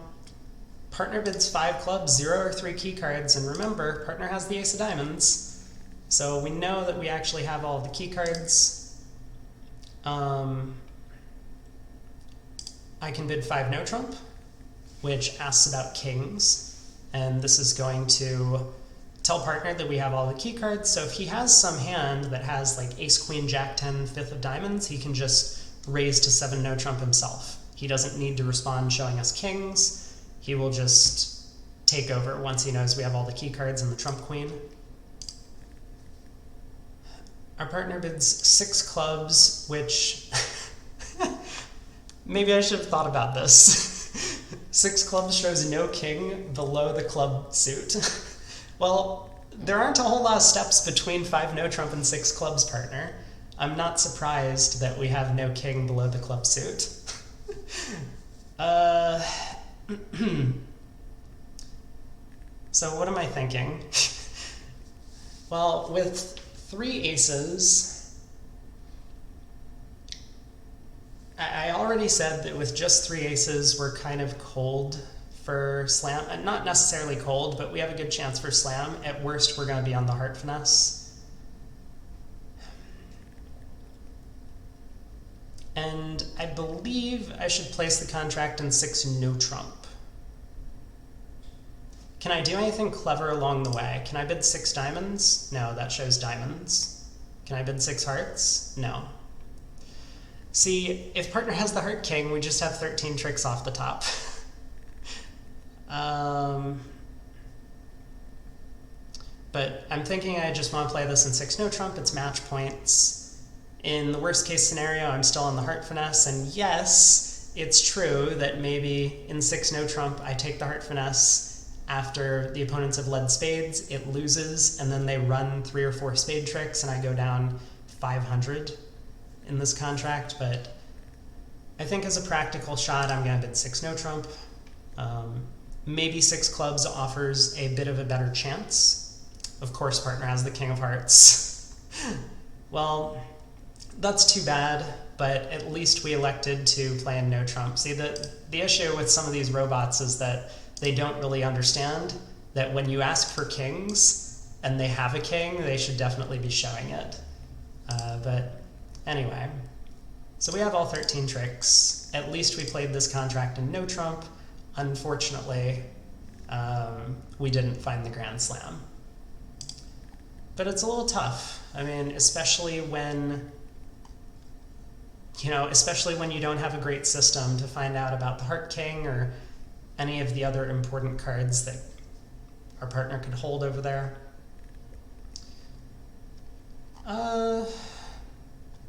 Partner bids 5 clubs, 0 or 3 key cards, and remember, partner has the ace of diamonds. So we know that we actually have all the key cards. I can bid 5 no trump, which asks about kings. And this is going to tell partner that we have all the key cards. So if he has some hand that has like ace, queen, jack, 10, 5th of diamonds, he can just raise to 7 no trump himself. He doesn't need to respond showing us kings. He will just take over once he knows we have all the key cards and the trump queen. Our partner bids 6 clubs, which maybe I should have thought about this. 6 clubs shows no king below the club suit. Well, there aren't a whole lot of steps between 5 no trump and 6 clubs, partner. I'm not surprised that we have no king below the club suit. So what am I thinking? Well, with 3 aces, I already said that with just 3 aces, we're kind of cold for slam. Not necessarily cold, but we have a good chance for slam. At worst, we're going to be on the heart finesse. And I believe I should place the contract in 6 no trump. Can I do anything clever along the way? Can I bid 6 diamonds? No, that shows diamonds. Can I bid 6 hearts? No. See, if partner has the heart king, we just have 13 tricks off the top. But I'm thinking I just want to play this in 6 no trump. It's match points. In the worst case scenario, I'm still on the heart finesse, and yes, it's true that maybe in 6 no trump, I take the heart finesse after the opponents have led spades, it loses, and then they run 3 or 4 spade tricks, and I go down 500 in this contract. But I think as a practical shot, I'm going to bid 6 no trump. Maybe 6 clubs offers a bit of a better chance. Of course, partner has the king of hearts. Well, that's too bad, but at least we elected to play in no trump. See, the issue with some of these robots is that they don't really understand that when you ask for kings and they have a king, they should definitely be showing it. But anyway, so we have all 13 tricks. At least we played this contract in no trump. Unfortunately, we didn't find the grand slam. But it's a little tough. I mean, especially when you don't have a great system to find out about the Heart King or any of the other important cards that our partner could hold over there.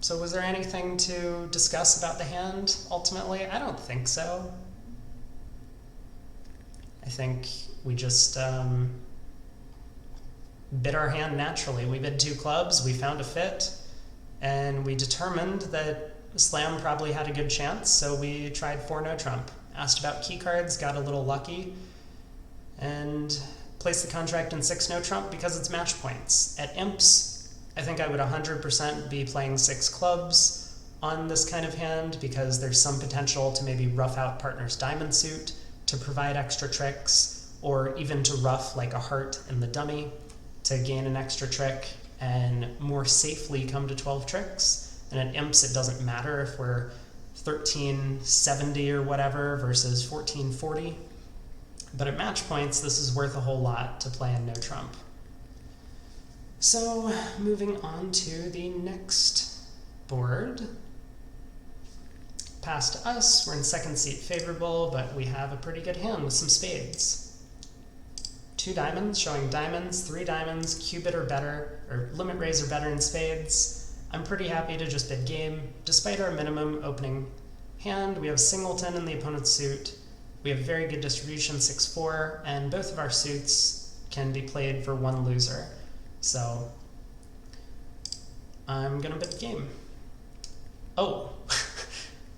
So was there anything to discuss about the hand, ultimately? I don't think so. I think we just bid our hand naturally. We bid 2 clubs, we found a fit, and we determined that Slam probably had a good chance, so we tried 4 no trump. Asked about key cards, got a little lucky, and placed the contract in 6 no trump because it's match points. At Imps, I think I would 100% be playing 6 clubs on this kind of hand because there's some potential to maybe rough out partner's diamond suit to provide extra tricks, or even to rough like a heart in the dummy to gain an extra trick and more safely come to 12 tricks. And at Imps, it doesn't matter if we're 1370 or whatever versus 1440. But at match points, this is worth a whole lot to play in no trump. So moving on to the next board. Past us, we're in second seat favorable, but we have a pretty good hand with some spades. 2 diamonds, showing diamonds, 3 diamonds, cubit or better, or limit raise or better in spades. I'm pretty happy to just bid game. Despite our minimum opening hand, we have singleton in the opponent's suit. We have very good distribution, 6-4, and both of our suits can be played for 1 loser. So I'm gonna bid game. Oh,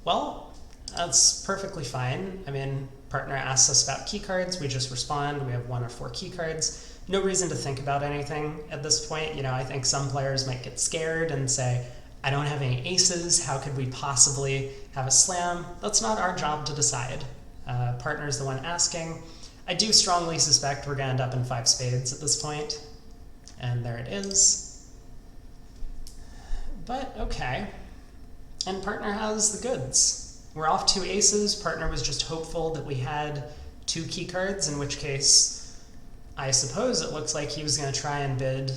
well, that's perfectly fine. I mean, partner asks us about key cards, we just respond. We have 1 or 4 key cards. No reason to think about anything at this point. I think some players might get scared and say, I don't have any aces, how could we possibly have a slam? That's not our job to decide. Partner's the one asking. I do strongly suspect we're gonna end up in 5 spades at this point. And there it is. But okay. And partner has the goods. We're off 2 aces. Partner was just hopeful that we had 2 key cards, in which case I suppose it looks like he was going to try and bid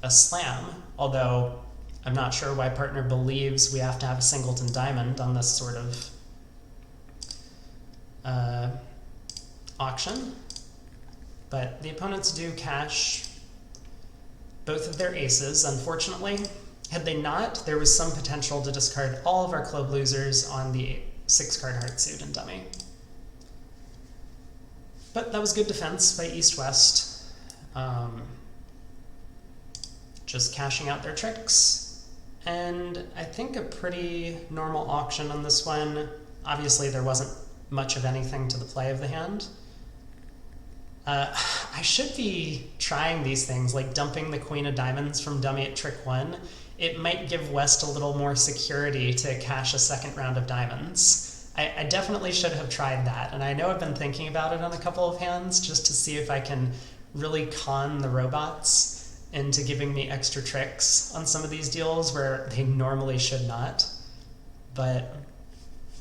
a slam, although I'm not sure why partner believes we have to have a singleton diamond on this sort of auction. But the opponents do cash both of their aces, unfortunately. Had they not, there was some potential to discard all of our club losers on the 6-card heart suit and dummy. But that was good defense by East-West. Just cashing out their tricks. And I think a pretty normal auction on this one. Obviously, there wasn't much of anything to the play of the hand. I should be trying these things, like dumping the queen of diamonds from dummy at trick 1. It might give West a little more security to cash a 2nd round of diamonds. I definitely should have tried that, and I know I've been thinking about it on a couple of hands just to see if I can really con the robots into giving me extra tricks on some of these deals where they normally should not. But,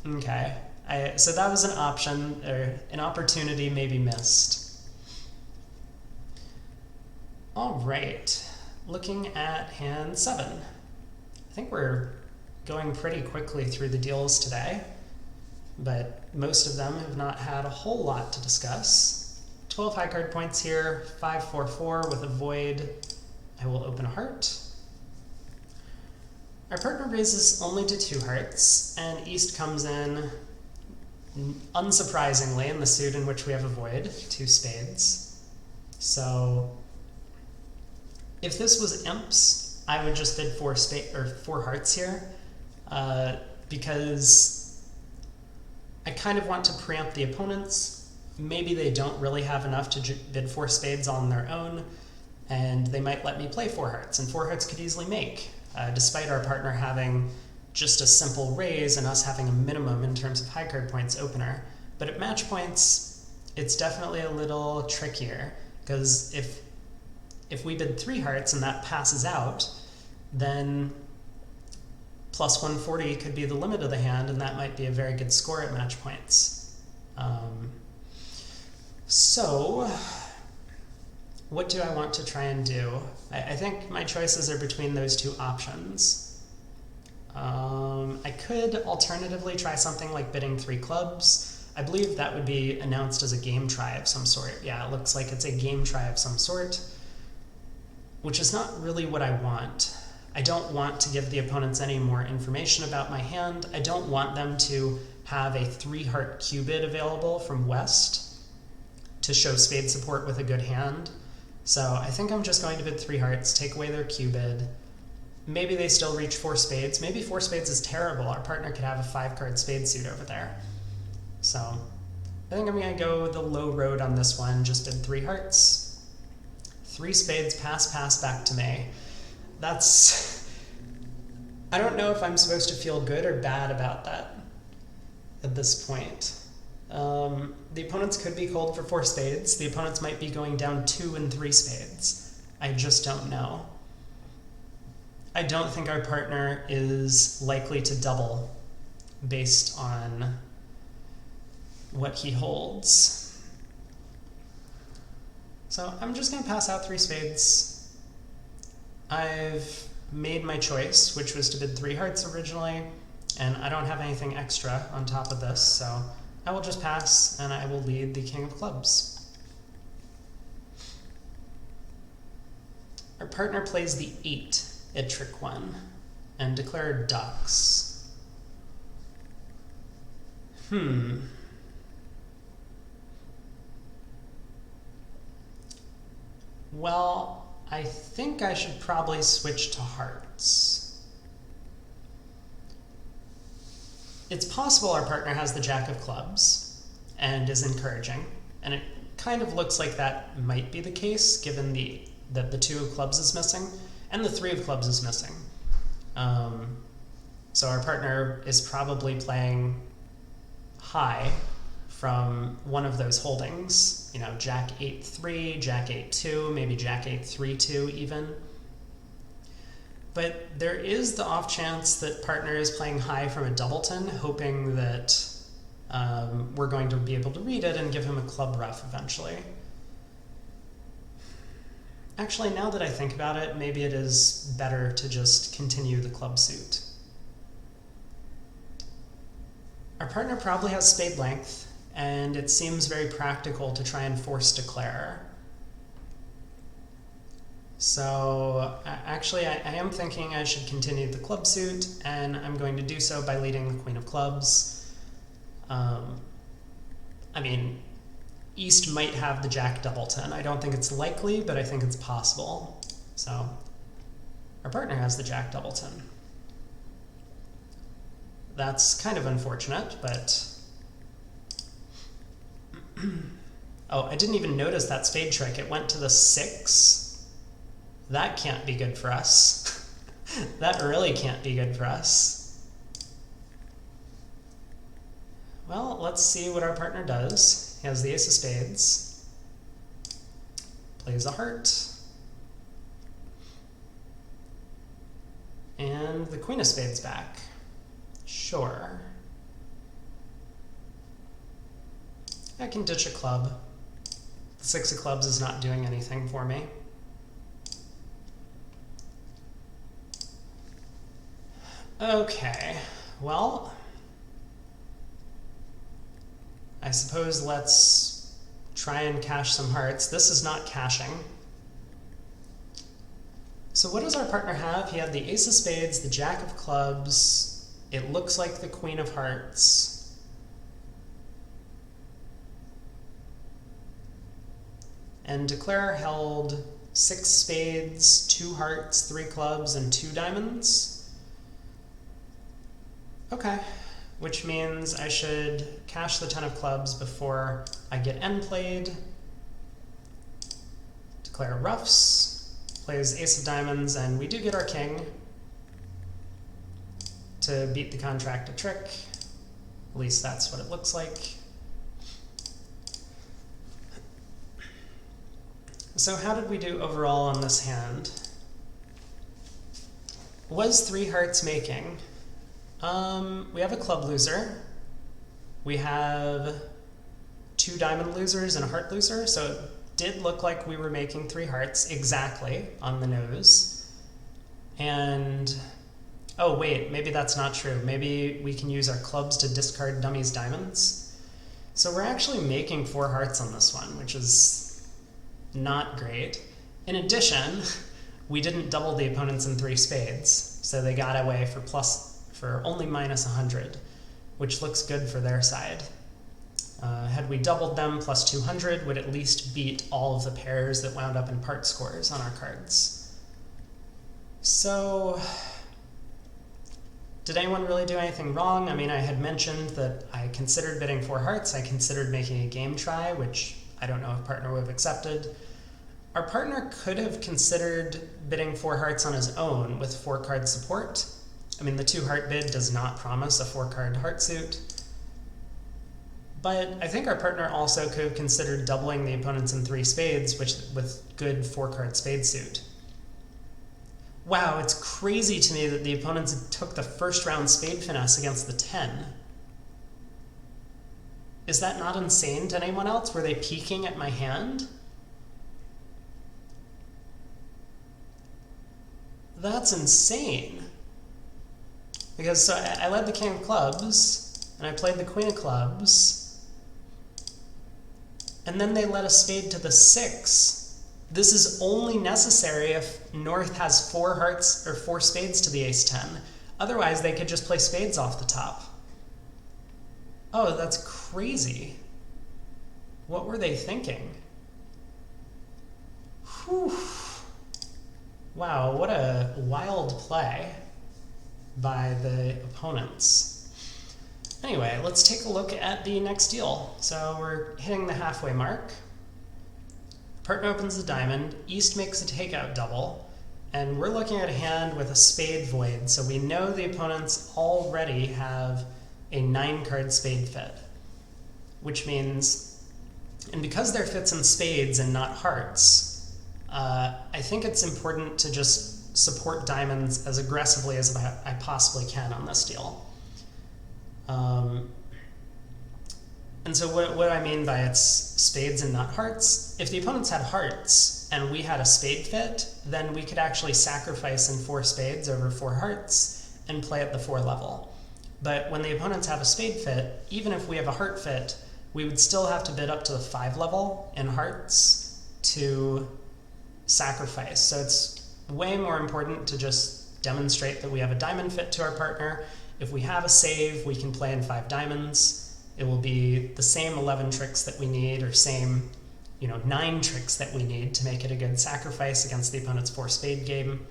okay. So that was an option, or an opportunity maybe missed. All right, looking at hand 7. I think we're going pretty quickly through the deals today, but most of them have not had a whole lot to discuss. 12 high card points here, 5-4-4 with a void. I will open a heart. Our partner raises only to 2 hearts, and East comes in, unsurprisingly, in the suit in which we have a void, 2 spades. So if this was Imps, I would just bid 4 hearts here, because I kind of want to preempt the opponents. Maybe they don't really have enough to bid 4 spades on their own, and they might let me play 4 hearts, and 4 hearts could easily make, despite our partner having just a simple raise and us having a minimum in terms of high card points opener. But at match points, it's definitely a little trickier, because if we bid 3 hearts and that passes out, then plus 140 could be the limit of the hand, and that might be a very good score at match points. So what do I want to try and do? I think my choices are between those two options. I could alternatively try something like bidding 3 clubs. I believe that would be announced as a game try of some sort. Yeah, it looks like it's a game try of some sort, which is not really what I want. I don't want to give the opponents any more information about my hand. I don't want them to have a 3-heart Q-bid available from West to show spade support with a good hand. So I think I'm just going to bid 3 hearts, take away their Q-bid. Maybe they still reach 4 spades. Maybe 4 spades is terrible. Our partner could have a 5-card spade suit over there. So I think I'm going to go the low road on this one, just bid 3 hearts. 3 spades, pass, pass, back to me. That's... I don't know if I'm supposed to feel good or bad about that at this point. The opponents could be called for 4 spades. The opponents might be going down 2 and 3 spades. I just don't know. I don't think our partner is likely to double based on what he holds. So I'm just going to pass out 3 spades. I've made my choice, which was to bid 3 hearts originally, and I don't have anything extra on top of this, so I will just pass and I will lead the king of clubs. Our partner plays the 8 at trick 1 and declare ducks. Well, I think I should probably switch to hearts. It's possible our partner has the jack of clubs and is encouraging, and it kind of looks like that might be the case given that the 2 of clubs is missing and the 3 of clubs is missing. So our partner is probably playing high from one of those holdings, you know, jack 8-3, jack 8-2, maybe jack 8-3-2 even. But there is the off chance that partner is playing high from a doubleton, hoping that we're going to be able to read it and give him a club ruff eventually. Actually, now that I think about it, maybe it is better to just continue the club suit. Our partner probably has spade length, and it seems very practical to try and force declare. So actually, I am thinking I should continue the club suit, and I'm going to do so by leading the queen of clubs. I mean, East might have the jack doubleton. I don't think it's likely, but I think it's possible. So our partner has the jack doubleton. That's kind of unfortunate, but... Oh, I didn't even notice that spade trick. It went to the 6. That can't be good for us. That really can't be good for us. Well, let's see what our partner does. He has the ace of spades, plays a heart, and the queen of spades back. Sure. I can ditch a club. The 6 of clubs is not doing anything for me. Okay, well, I suppose let's try and cash some hearts. This is not cashing. So what does our partner have? He had the ace of spades, the jack of clubs. It looks like the queen of hearts. And declare held 6 spades, 2 hearts, 3 clubs, and 2 diamonds. Okay. Which means I should cash the 10 of clubs before I get end played. Declare ruffs, plays ace of diamonds, and we do get our king to beat the contract a trick. At least that's what it looks like. So how did we do overall on this hand? Was 3 hearts making? We have a club loser. We have 2 diamond losers and a heart loser, so did look like we were making 3 hearts exactly on the nose. And, oh wait, maybe that's not true. Maybe we can use our clubs to discard dummies diamonds. So we're actually making 4 hearts on this one, which is not great. In addition, we didn't double the opponents in 3 spades, so they got away for only minus 100, which looks good for their side. Had we doubled them, plus 200 would at least beat all of the pairs that wound up in part scores on our cards. So, did anyone really do anything wrong? I mean, I had mentioned that I considered bidding 4 hearts. I considered making a game try, which I don't know if partner would have accepted. Our partner could have considered bidding 4 hearts on his own with 4 card support. I mean, the 2 heart bid does not promise a 4 card heart suit. But I think our partner also could have considered doubling the opponents in 3 spades, with good 4 card spade suit. Wow, it's crazy to me that the opponents took the first round spade finesse against the 10. Is that not insane to anyone else? Were they peeking at my hand? That's insane. Because so I led the king of clubs, and I played the queen of clubs, and then they led a spade to the 6. This is only necessary if North has 4 hearts or 4 spades to the ace-10. Otherwise, they could just play spades off the top. Oh, that's crazy. What were they thinking? Whew. Wow, what a wild play by the opponents. Anyway, let's take a look at the next deal. So we're hitting the halfway mark. Partner opens the diamond, East makes a takeout double, and we're looking at a hand with a spade void, so we know the opponents already have a 9-card spade fit, which means, and because they're fits in spades and not hearts, I think it's important to just support diamonds as aggressively as I possibly can on this deal. And so what I mean by it's spades and not hearts, if the opponents had hearts and we had a spade fit, then we could actually sacrifice in 4 spades over 4 hearts and play at the 4 level. But when the opponents have a spade fit, even if we have a heart fit, we would still have to bid up to the 5 level in hearts to sacrifice. So it's way more important to just demonstrate that we have a diamond fit to our partner. If we have a save, we can play in 5 diamonds. It will be the same 11 tricks that we need, or same 9 tricks that we need to make it a good sacrifice against the opponent's 4 spade game.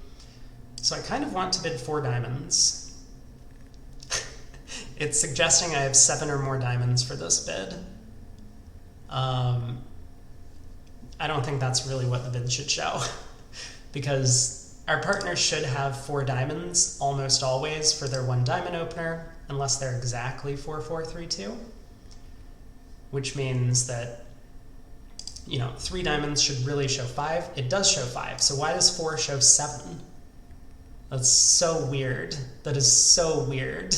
So I kind of want to bid 4 diamonds. It's suggesting I have 7 or more diamonds for this bid. I don't think that's really what the bid should show, because our partner should have 4 diamonds almost always for their 1 diamond opener, unless they're exactly 4-4-3-2, which means that 3 diamonds should really show 5. It does show 5, so why does 4 show 7? That's so weird. That is so weird.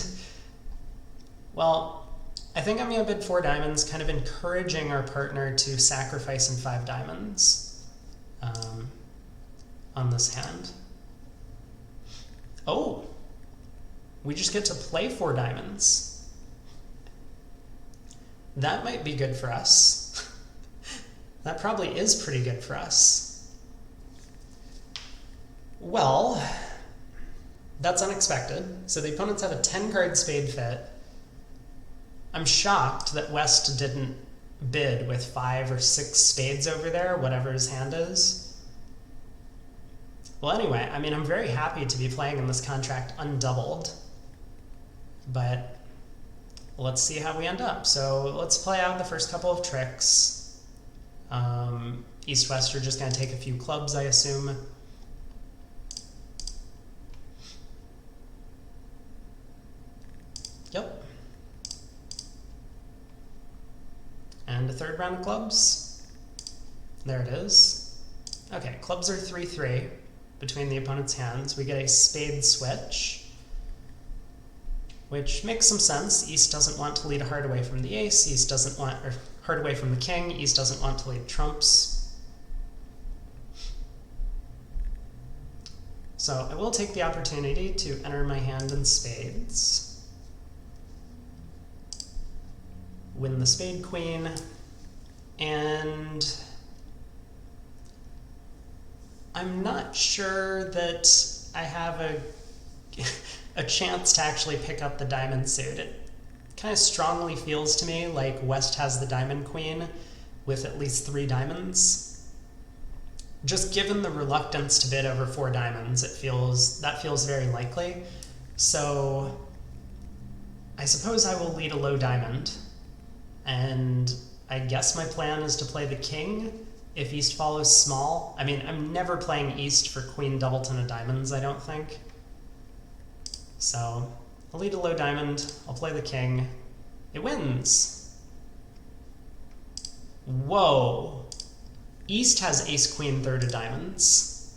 Well, I think I'm going to bid 4 diamonds, kind of encouraging our partner to sacrifice in 5 diamonds on this hand. Oh, we just get to play 4 diamonds. That might be good for us. That probably is pretty good for us. Well, that's unexpected. So the opponents have a 10-card spade fit. I'm shocked that West didn't bid with 5 or 6 spades over there, whatever his hand is. Well, anyway, I mean, I'm very happy to be playing in this contract undoubled, but let's see how we end up. So let's play out the first couple of tricks. East-West are just going to take a few clubs, I assume. Yep. And a 3rd round of clubs. There it is. Okay, clubs are 3-3 between the opponent's hands. We get a spade switch, which makes some sense. East doesn't want to lead a heart away from the ace. East doesn't want, or heart away from the king. East doesn't want to lead trumps. So I will take the opportunity to enter my hand in spades. Win the spade queen. And I'm not sure that I have a chance to actually pick up the diamond suit. It kind of strongly feels to me like West has the diamond queen with at least 3 diamonds. Just given the reluctance to bid over 4 diamonds, that feels very likely. So I suppose I will lead a low diamond, and I guess my plan is to play the king if East follows small. I mean, I'm never playing East for queen doubleton of diamonds, I don't think. So I'll lead a low diamond, I'll play the king. It wins. Whoa. East has ace queen third of diamonds.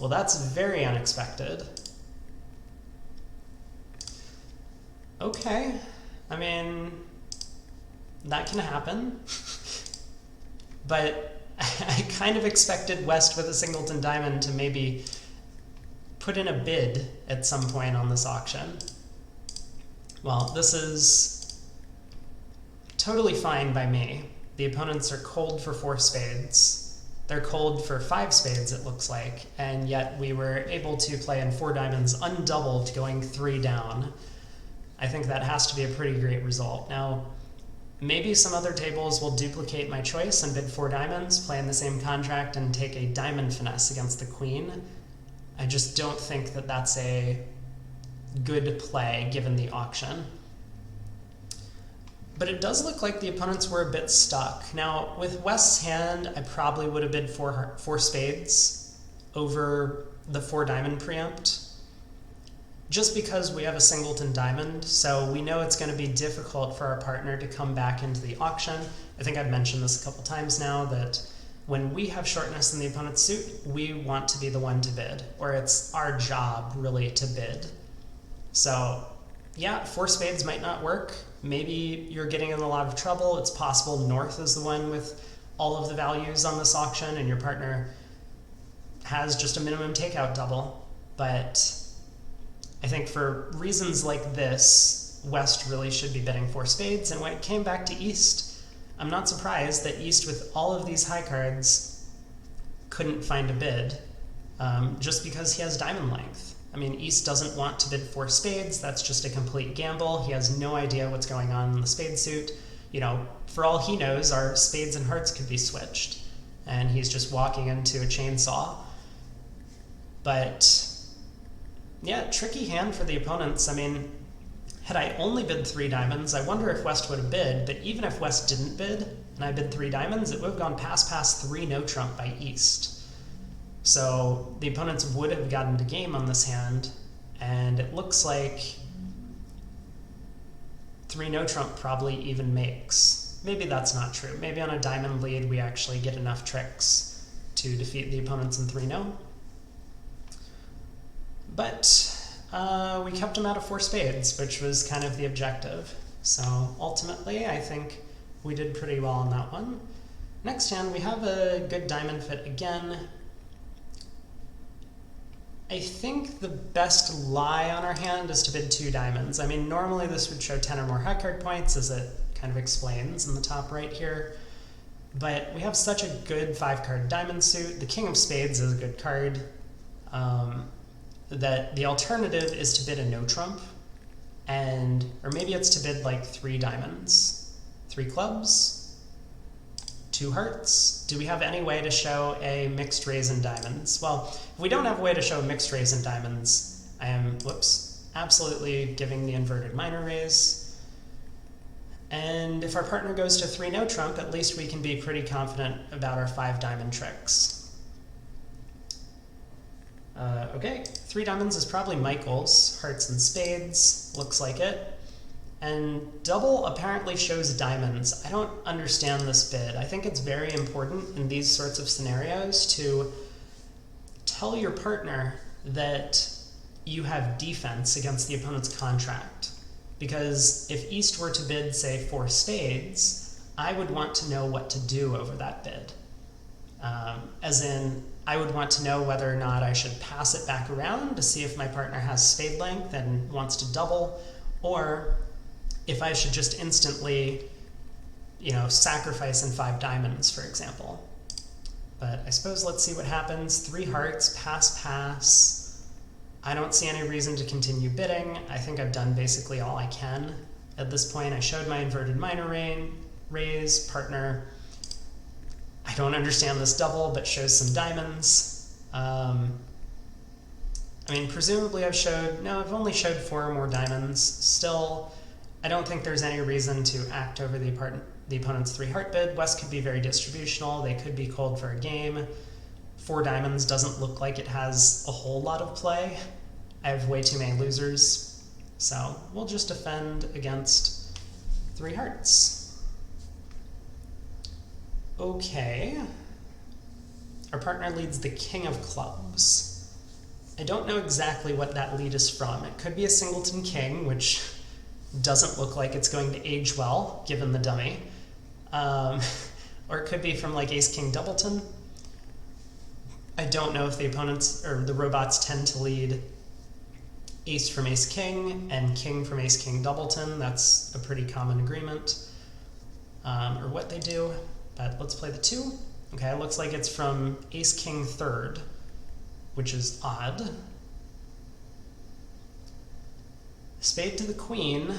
Well, that's very unexpected. Okay, I mean, that can happen. But I kind of expected West with a singleton diamond to maybe put in a bid at some point on this auction. Well, this is totally fine by me. The opponents are cold for 4 spades. They're cold for 5 spades, it looks like, and yet we were able to play in 4 diamonds undoubled, going 3 down. I think that has to be a pretty great result. Now, maybe some other tables will duplicate my choice and bid 4 diamonds, play in the same contract, and take a diamond finesse against the queen. I just don't think that that's a good play given the auction. But it does look like the opponents were a bit stuck. Now, with West's hand, I probably would have bid 4 spades over the 4 diamond preempt, just because we have a singleton diamond, so we know it's going to be difficult for our partner to come back into the auction. I think I've mentioned this a couple times now, that when we have shortness in the opponent's suit, we want to be the one to bid, or it's our job, really, to bid. So, yeah, 4 spades might not work. Maybe you're getting in a lot of trouble. It's possible North is the one with all of the values on this auction, and your partner has just a minimum takeout double. But I think for reasons like this, West really should be bidding 4 spades, and when it came back to East, I'm not surprised that East, with all of these high cards, couldn't find a bid, just because he has diamond length. I mean, East doesn't want to bid 4 spades, that's just a complete gamble. He has no idea what's going on in the spade suit. You know, for all he knows, our spades and hearts could be switched, and he's just walking into a chainsaw. But yeah, tricky hand for the opponents. I mean, had I only bid 3 diamonds, I wonder if West would have bid, but even if West didn't bid, and I bid 3 diamonds, it would have gone pass 3 no trump by East. So the opponents would have gotten to game on this hand, and it looks like 3 no trump probably even makes. Maybe that's not true. Maybe on a diamond lead we actually get enough tricks to defeat the opponents in 3 no. But we kept him out of 4 spades, which was kind of the objective. So ultimately, I think we did pretty well on that one. Next hand, we have a good diamond fit again. I think the best lie on our hand is to bid 2 diamonds. I mean, normally this would show 10 or more high card points, as it kind of explains in the top right here. But we have such a good 5-card diamond suit. The king of spades is a good card. That the alternative is to bid a no trump, or maybe it's to bid like 3 diamonds, 3 clubs, 2 hearts. Do we have any way to show a mixed raise in diamonds? Well, if we don't have a way to show a mixed raise in diamonds, I am, absolutely giving the inverted minor raise. And if our partner goes to 3 no trump, at least we can be pretty confident about our 5 diamond tricks. Okay, 3 diamonds is probably Michael's, hearts and spades, looks like it. And double apparently shows diamonds. I don't understand this bid. I think it's very important in these sorts of scenarios to tell your partner that you have defense against the opponent's contract. Because if East were to bid, say, 4 spades, I would want to know what to do over that bid. As in, I would want to know whether or not I should pass it back around to see if my partner has spade length and wants to double, or if I should just instantly, sacrifice in 5 diamonds, for example. But I suppose let's see what happens. 3 hearts, pass, pass. I don't see any reason to continue bidding. I think I've done basically all I can at this point. I showed my inverted minor raise, partner. I don't understand this double, but shows some diamonds. Presumably I've only showed 4 more diamonds. Still, I don't think there's any reason to act over the opponent's 3 heart bid. West could be very distributional. They could be cold for a game. 4 diamonds doesn't look like it has a whole lot of play. I have way too many losers. So we'll just defend against 3 hearts. Okay. Our partner leads the king of clubs. I don't know exactly what that lead is from. It could be a singleton king, which doesn't look like it's going to age well, given the dummy. Or it could be from like ace-king doubleton. I don't know if the opponents, or the robots tend to lead ace from ace-king and king from ace-king doubleton. That's a pretty common agreement, or what they do. But let's play the 2. Okay, it looks like it's from ace-king third, which is odd. Spade to the queen.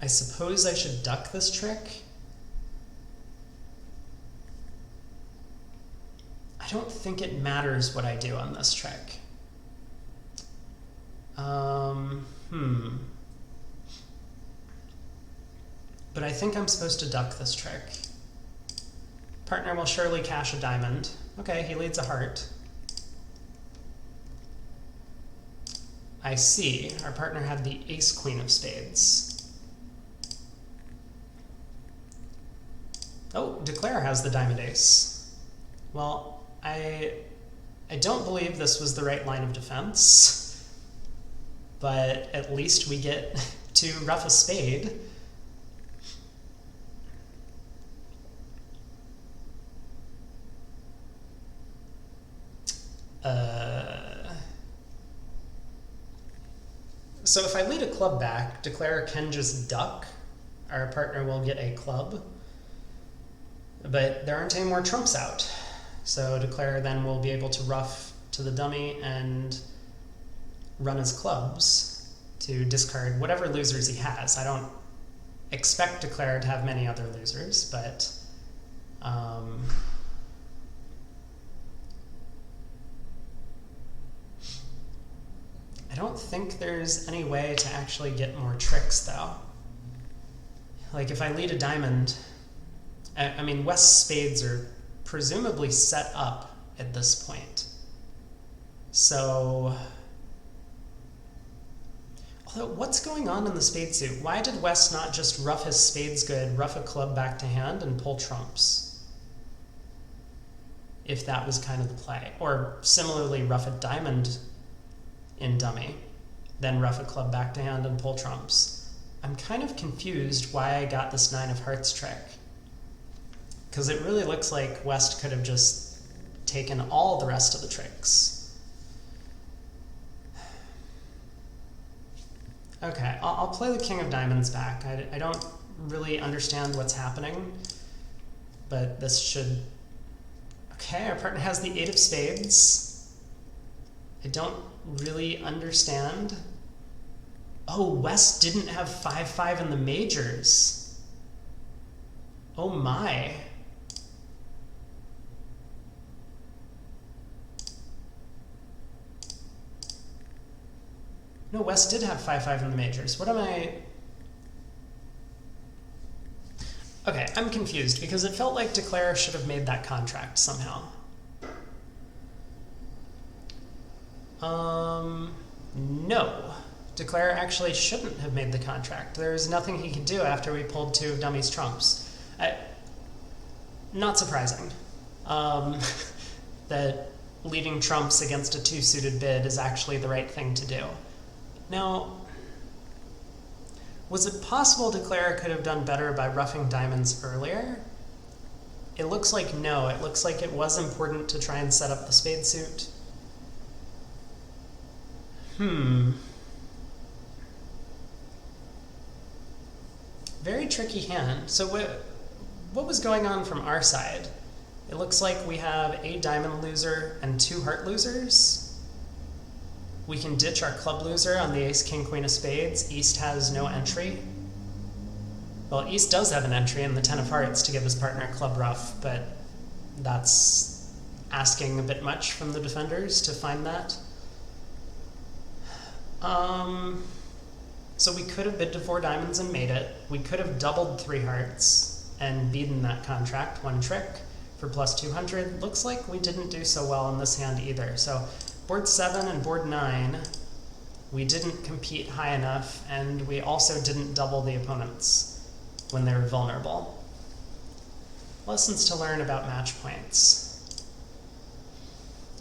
I suppose I should duck this trick. I don't think it matters what I do on this trick. But I think I'm supposed to duck this trick. Partner will surely cash a diamond. Okay, he leads a heart. I see. Our partner had the ace-queen of spades. Oh, Declare has the diamond ace. Well, I don't believe this was the right line of defense, but at least we get to ruff a spade. So if I lead a club back, Declare can just duck. Our partner will get a club. But there aren't any more trumps out. So Declare then will be able to ruff to the dummy and run his clubs to discard whatever losers he has. I don't expect Declare to have many other losers, but I don't think there's any way to actually get more tricks, though. Like, if I lead a diamond, I mean, West's spades are presumably set up at this point. So, although, what's going on in the spade suit? Why did West not just ruff his spades good, ruff a club back to hand, and pull trumps? If that was kind of the play. Or similarly, ruff a diamond in dummy, then ruff a club back to hand and pull trumps. I'm kind of confused why I got this 9 of hearts trick, because it really looks like West could have just taken all the rest of the tricks. Okay, I'll play the king of diamonds back. I don't really understand what's happening, but this should... Okay, our partner has the 8 of spades. I don't really understand. Oh, West didn't have 5-5 in the majors. Oh my. No, West did have 5-5 in the majors. What am I... Okay, I'm confused because it felt like Declare should have made that contract somehow. No. Declare actually shouldn't have made the contract. There's nothing he could do after we pulled 2 of Dummy's trumps. Not surprising that leading trumps against a 2-suited bid is actually the right thing to do. Now, was it possible Declare could have done better by ruffing diamonds earlier? It looks like no. It looks like it was important to try and set up the spade suit. Very tricky hand. So what was going on from our side? It looks like we have a diamond loser and 2 heart losers. We can ditch our club loser on the ace, king, queen of spades. East has no entry. Well, East does have an entry in the 10 of hearts to give his partner club ruff, but that's asking a bit much from the defenders to find that. So we could have bid to 4 diamonds and made it. We could have doubled 3 hearts and beaten that contract, 1 trick for plus 200. Looks like we didn't do so well on this hand either. So board 7 and board 9, we didn't compete high enough, and we also didn't double the opponents when they were vulnerable. Lessons to learn about match points.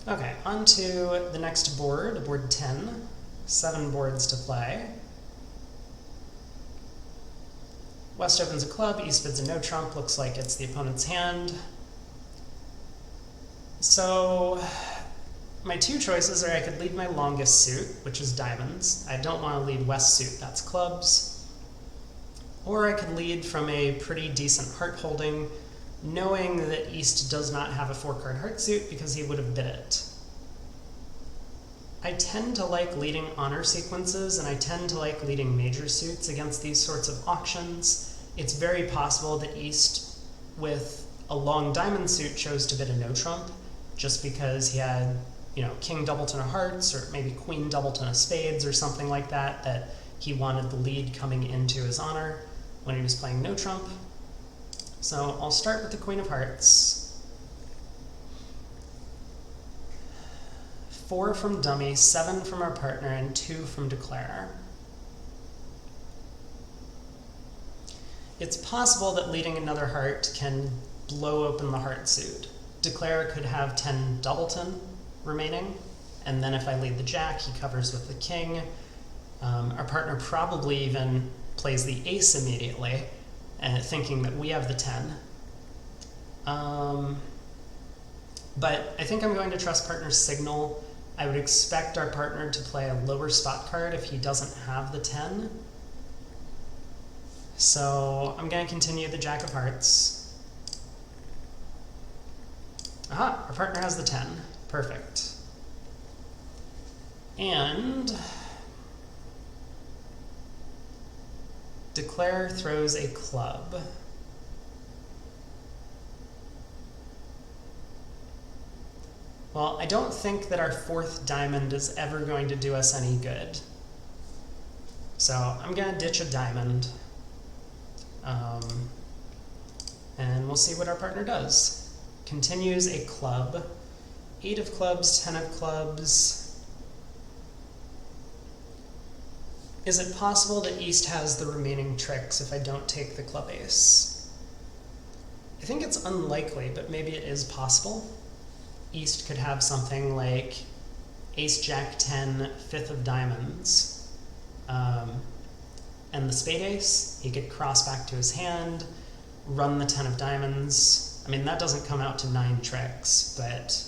Okay, on to the next board, board 10. 7 boards to play. West opens a club, East bids a no trump, looks like it's the opponent's hand. So my 2 choices are I could lead my longest suit, which is diamonds. I don't want to lead West suit, that's clubs. Or I could lead from a pretty decent heart holding, knowing that East does not have a 4-card heart suit because he would have bid it. I tend to like leading honor sequences, and I tend to like leading major suits against these sorts of auctions. It's very possible that East, with a long diamond suit, chose to bid a no trump, just because he had, you know, king doubleton of hearts, or maybe queen doubleton of spades, or something like that, that he wanted the lead coming into his honor when he was playing no trump. So I'll start with the queen of hearts. 4 from dummy, 7 from our partner, and 2 from declare. It's possible that leading another heart can blow open the heart suit. Declare could have 10 doubleton remaining, and then if I lead the jack, he covers with the king. Our partner probably even plays the ace immediately, thinking that we have the 10. But I think I'm going to trust partner's signal. I would expect our partner to play a lower spot card if he doesn't have the 10. So I'm going to continue the jack of hearts. Aha, our partner has the 10. Perfect. And declare throws a club. Well, I don't think that our 4th diamond is ever going to do us any good. So I'm going to ditch a diamond. And we'll see what our partner does. Continues a club. 8 of clubs, 10 of clubs. Is it possible that East has the remaining tricks if I don't take the club ace? I think it's unlikely, but maybe it is possible. East could have something like ace, jack, 10, 5th of diamonds, and the spade ace. He could cross back to his hand, run the 10 of diamonds. I mean, that doesn't come out to 9 tricks, but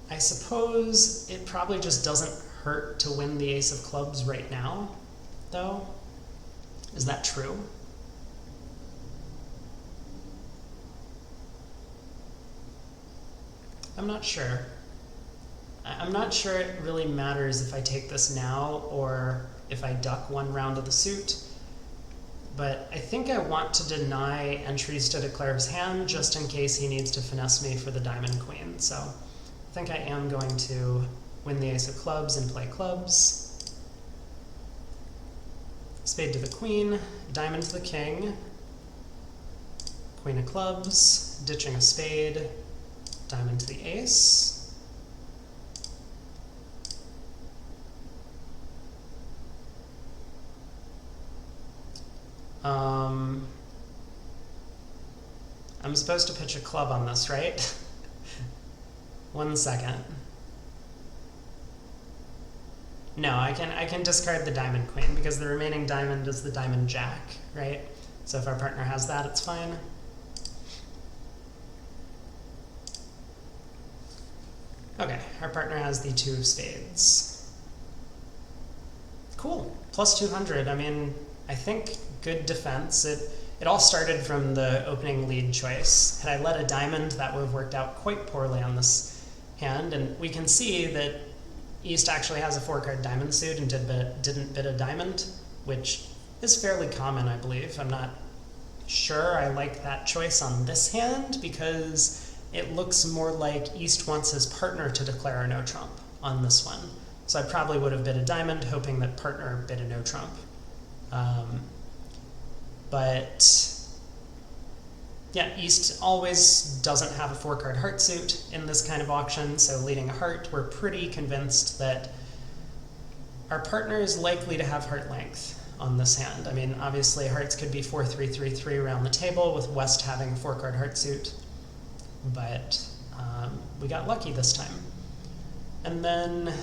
I suppose it probably just doesn't hurt to win the ace of clubs right now, though. Is that true? I'm not sure. I'm not sure it really matters if I take this now or if I duck 1 round of the suit, but I think I want to deny entries to declare his hand just in case he needs to finesse me for the diamond queen. So I think I am going to win the ace of clubs and play clubs. Spade to the queen, diamond to the king, queen of clubs, ditching a spade, diamond to the ace. I'm supposed to pitch a club on this, right? 1 second. No, I can discard the diamond queen because the remaining diamond is the diamond jack, right? So if our partner has that, it's fine. Okay, our partner has the 2 of spades. Cool, plus 200. I mean, I think good defense. It all started from the opening lead choice. Had I led a diamond, that would have worked out quite poorly on this hand, and we can see that East actually has a 4-card diamond suit and didn't bid a diamond, which is fairly common, I believe. I'm not sure I like that choice on this hand because it looks more like East wants his partner to declare a no trump on this one. So I probably would have bid a diamond, hoping that partner bid a no trump. But yeah, East always doesn't have a 4-card heart suit in this kind of auction, so leading a heart, we're pretty convinced that our partner is likely to have heart length on this hand. I mean, obviously hearts could be 4-3-3-3 around the table with West having a 4-card heart suit, but we got lucky this time. And then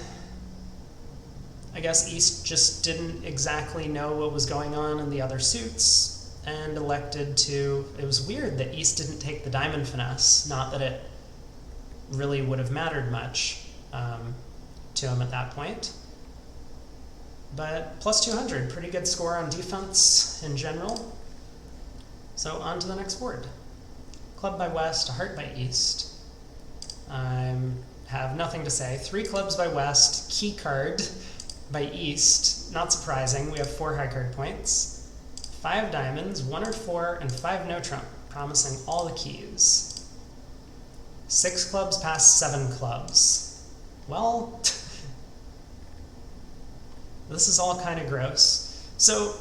I guess East just didn't exactly know what was going on in the other suits and elected to, it was weird that East didn't take the diamond finesse, not that it really would have mattered much to him at that point. But plus 200, pretty good score on defense in general. So on to the next board. Club by West, a heart by East. I have nothing to say. 3 clubs by West, key card by East. Not surprising, we have 4 high card points. 5 diamonds, 1 or 4, and 5 no trump, promising all the keys. 6 clubs past 7 clubs. Well, this is all kind of gross. So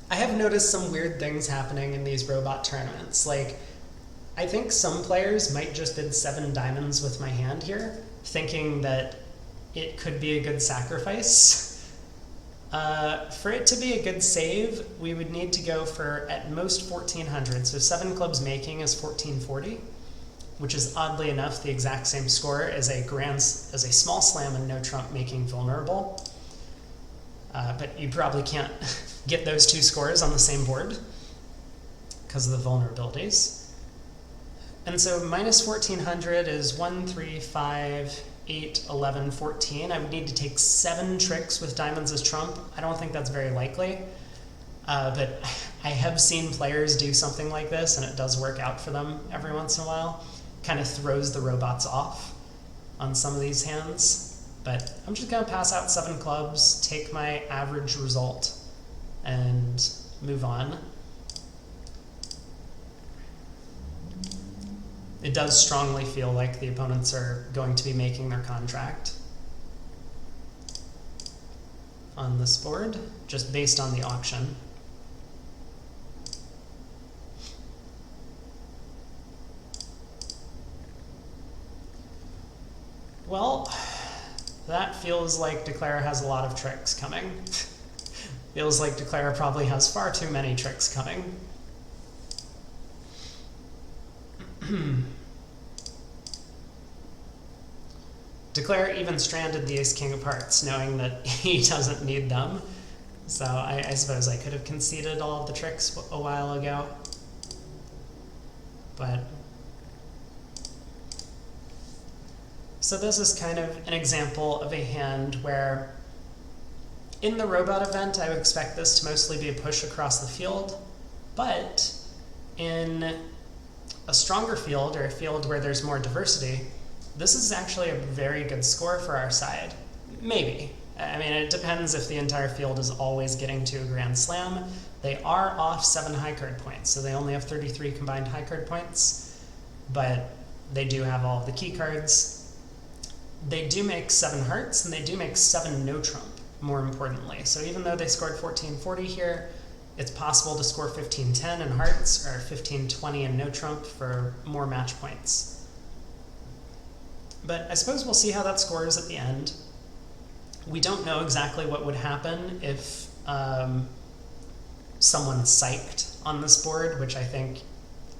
I have noticed some weird things happening in these robot tournaments. Like, I think some players might just bid 7 diamonds with my hand here, thinking that it could be a good sacrifice. For it to be a good save, we would need to go for at most 1400. So 7 clubs making is 1440, which is oddly enough the exact same score as a small slam and no trump making vulnerable. But you probably can't get those 2 scores on the same board because of the vulnerabilities. And so minus 1400 is 1, 3, 5, 8, 11, 14. I would need to take 7 tricks with diamonds as trump. I don't think that's very likely, but I have seen players do something like this, and it does work out for them every once in a while. Kind of throws the robots off on some of these hands. But I'm just going to pass out 7 clubs, take my average result, and move on. It does strongly feel like the opponents are going to be making their contract on this board, just based on the auction. Well, that feels like Declare has a lot of tricks coming. Feels like Declare probably has far too many tricks coming. Declare even stranded the Ace-King of Hearts, knowing that he doesn't need them. So I suppose I could have conceded all of the tricks a while ago. But so this is kind of an example of a hand where in the robot event I would expect this to mostly be a push across the field, but in a stronger field, or a field where there's more diversity, this is actually a very good score for our side. Maybe. I mean, it depends if the entire field is always getting to a Grand Slam. They are off 7 high card points, so they only have 33 combined high card points, but they do have all of the key cards. They do make 7 hearts, and they do make 7 no trump, more importantly. So even though they scored 1440 here, it's possible to score 1510 in hearts, or 1520 in no trump for more match points. But I suppose we'll see how that scores at the end. We don't know exactly what would happen if someone psyched on this board, which I think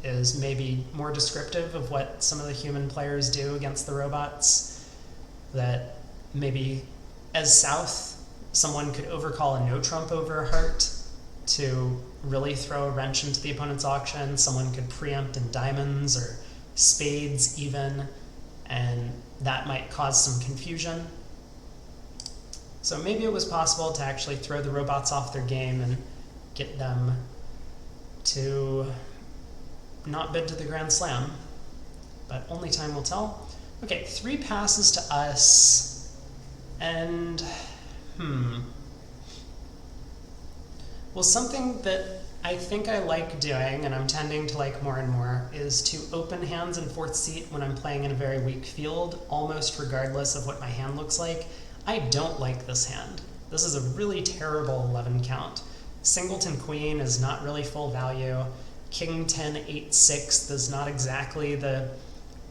is maybe more descriptive of what some of the human players do against the robots. That maybe as South, someone could overcall a no trump over a heart to really throw a wrench into the opponent's auction. Someone could preempt in diamonds or spades even, and that might cause some confusion. So maybe it was possible to actually throw the robots off their game and get them to not bid to the Grand Slam, but only time will tell. Okay, 3 passes to us, and well, something that I think I like doing, and I'm tending to like more and more, is to open hands in 4th seat when I'm playing in a very weak field, almost regardless of what my hand looks like. I don't like this hand. This is a really terrible 11 count. Singleton Queen is not really full value. King 10 8 6 is not exactly the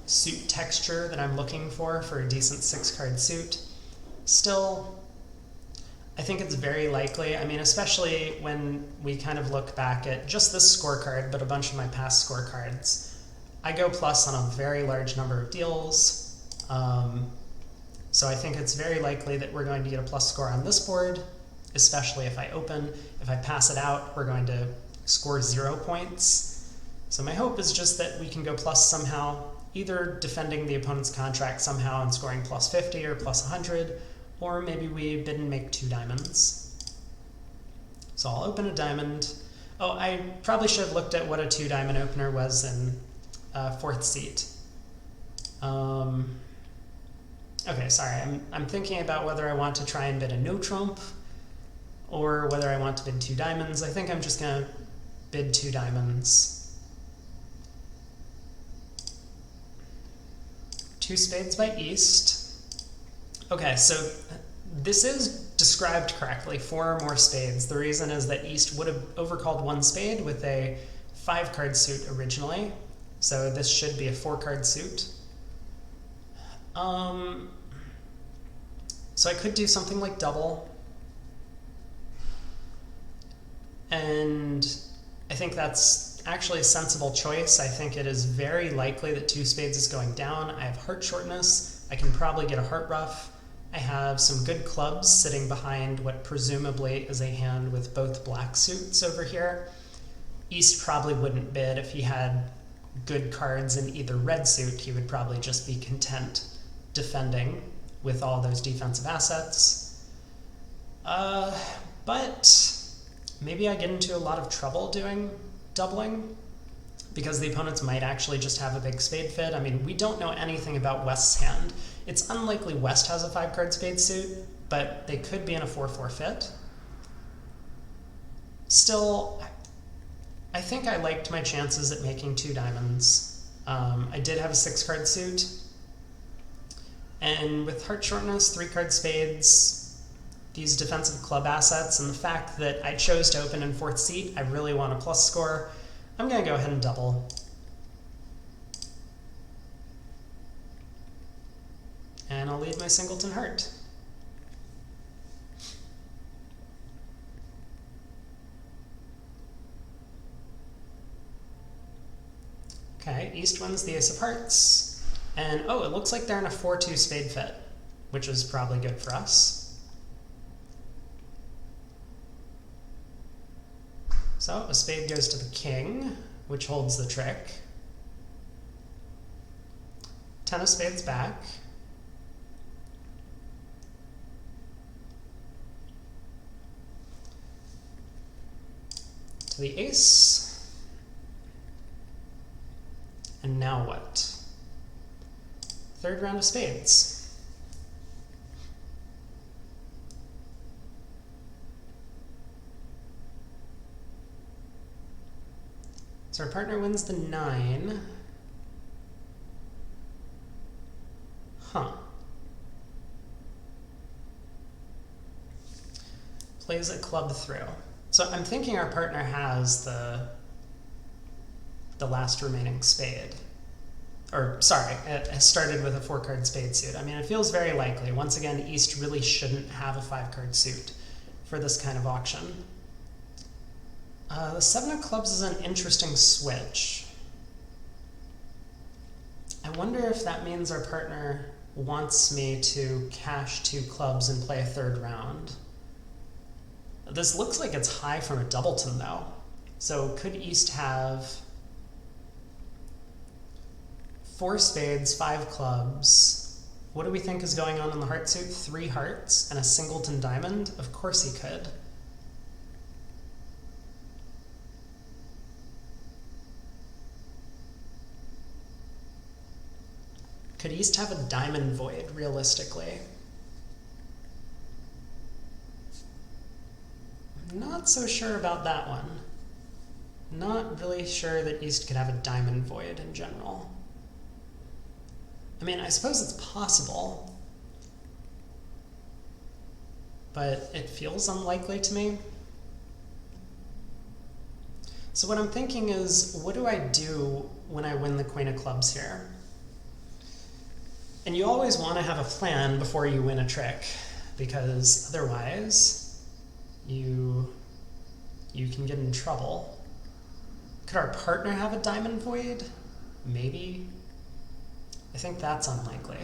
suit texture that I'm looking for a decent 6-card suit. Still, I think it's very likely, I mean, especially when we kind of look back at just this scorecard, but a bunch of my past scorecards, I go plus on a very large number of deals. So I think it's very likely that we're going to get a plus score on this board, especially if I open. If I pass it out, we're going to score 0 points. So my hope is just that we can go plus somehow, either defending the opponent's contract somehow and scoring plus 50 or plus 100, or maybe we bid and make 2 diamonds. So I'll open a diamond. Oh, I probably should have looked at what a 2 diamond opener was in 4th seat. Okay, sorry, I'm thinking about whether I want to try and bid a no trump or whether I want to bid 2 diamonds. I think I'm just gonna bid 2 diamonds. 2 spades by East. Okay, so this is described correctly, 4 or more spades. The reason is that East would have overcalled 1 spade with a 5-card suit originally, so this should be a 4-card suit. So I could do something like double, and I think that's actually a sensible choice. I think it is very likely that 2 spades is going down. I have heart shortness. I can probably get a heart ruff. I have some good clubs sitting behind what presumably is a hand with both black suits over here. East probably wouldn't bid. If he had good cards in either red suit, he would probably just be content defending with all those defensive assets. But maybe I get into a lot of trouble doing doubling because the opponents might actually just have a big spade fit. I mean, we don't know anything about West's hand. It's unlikely West has a 5-card spade suit, but they could be in a 4-4 fit. Still, I think I liked my chances at making 2 diamonds. I did have a 6-card suit, and with heart shortness, 3-card spades, these defensive club assets, and the fact that I chose to open in 4th seat, I really want a plus score. I'm going to go ahead and double. And I'll lead my singleton heart. Okay, East wins the ace of hearts. And oh, it looks like they're in a 4-2 spade fit, which is probably good for us. So a spade goes to the king, which holds the trick. 10 of spades back. To the ace. And now what? 3rd round of spades. So our partner wins the 9. Huh. Plays a club through. So I'm thinking our partner has the last remaining spade. Or, sorry, it started with a 4-card spade suit. I mean, it feels very likely. Once again, East really shouldn't have a 5-card suit for this kind of auction. The 7 of clubs is an interesting switch. I wonder if that means our partner wants me to cash 2 clubs and play a 3rd round. This looks like it's high from a doubleton, though. So could East have 4 spades, 5 clubs? What do we think is going on in the heart suit? 3 hearts and a singleton diamond? Of course he could. Could East have a diamond void, realistically? Not so sure about that one. Not really sure that East could have a diamond void in general. I mean, I suppose it's possible, but it feels unlikely to me. So what I'm thinking is, what do I do when I win the Queen of Clubs here? And you always want to have a plan before you win a trick, because otherwise you can get in trouble. Could our partner have a diamond void? Maybe. I think that's unlikely.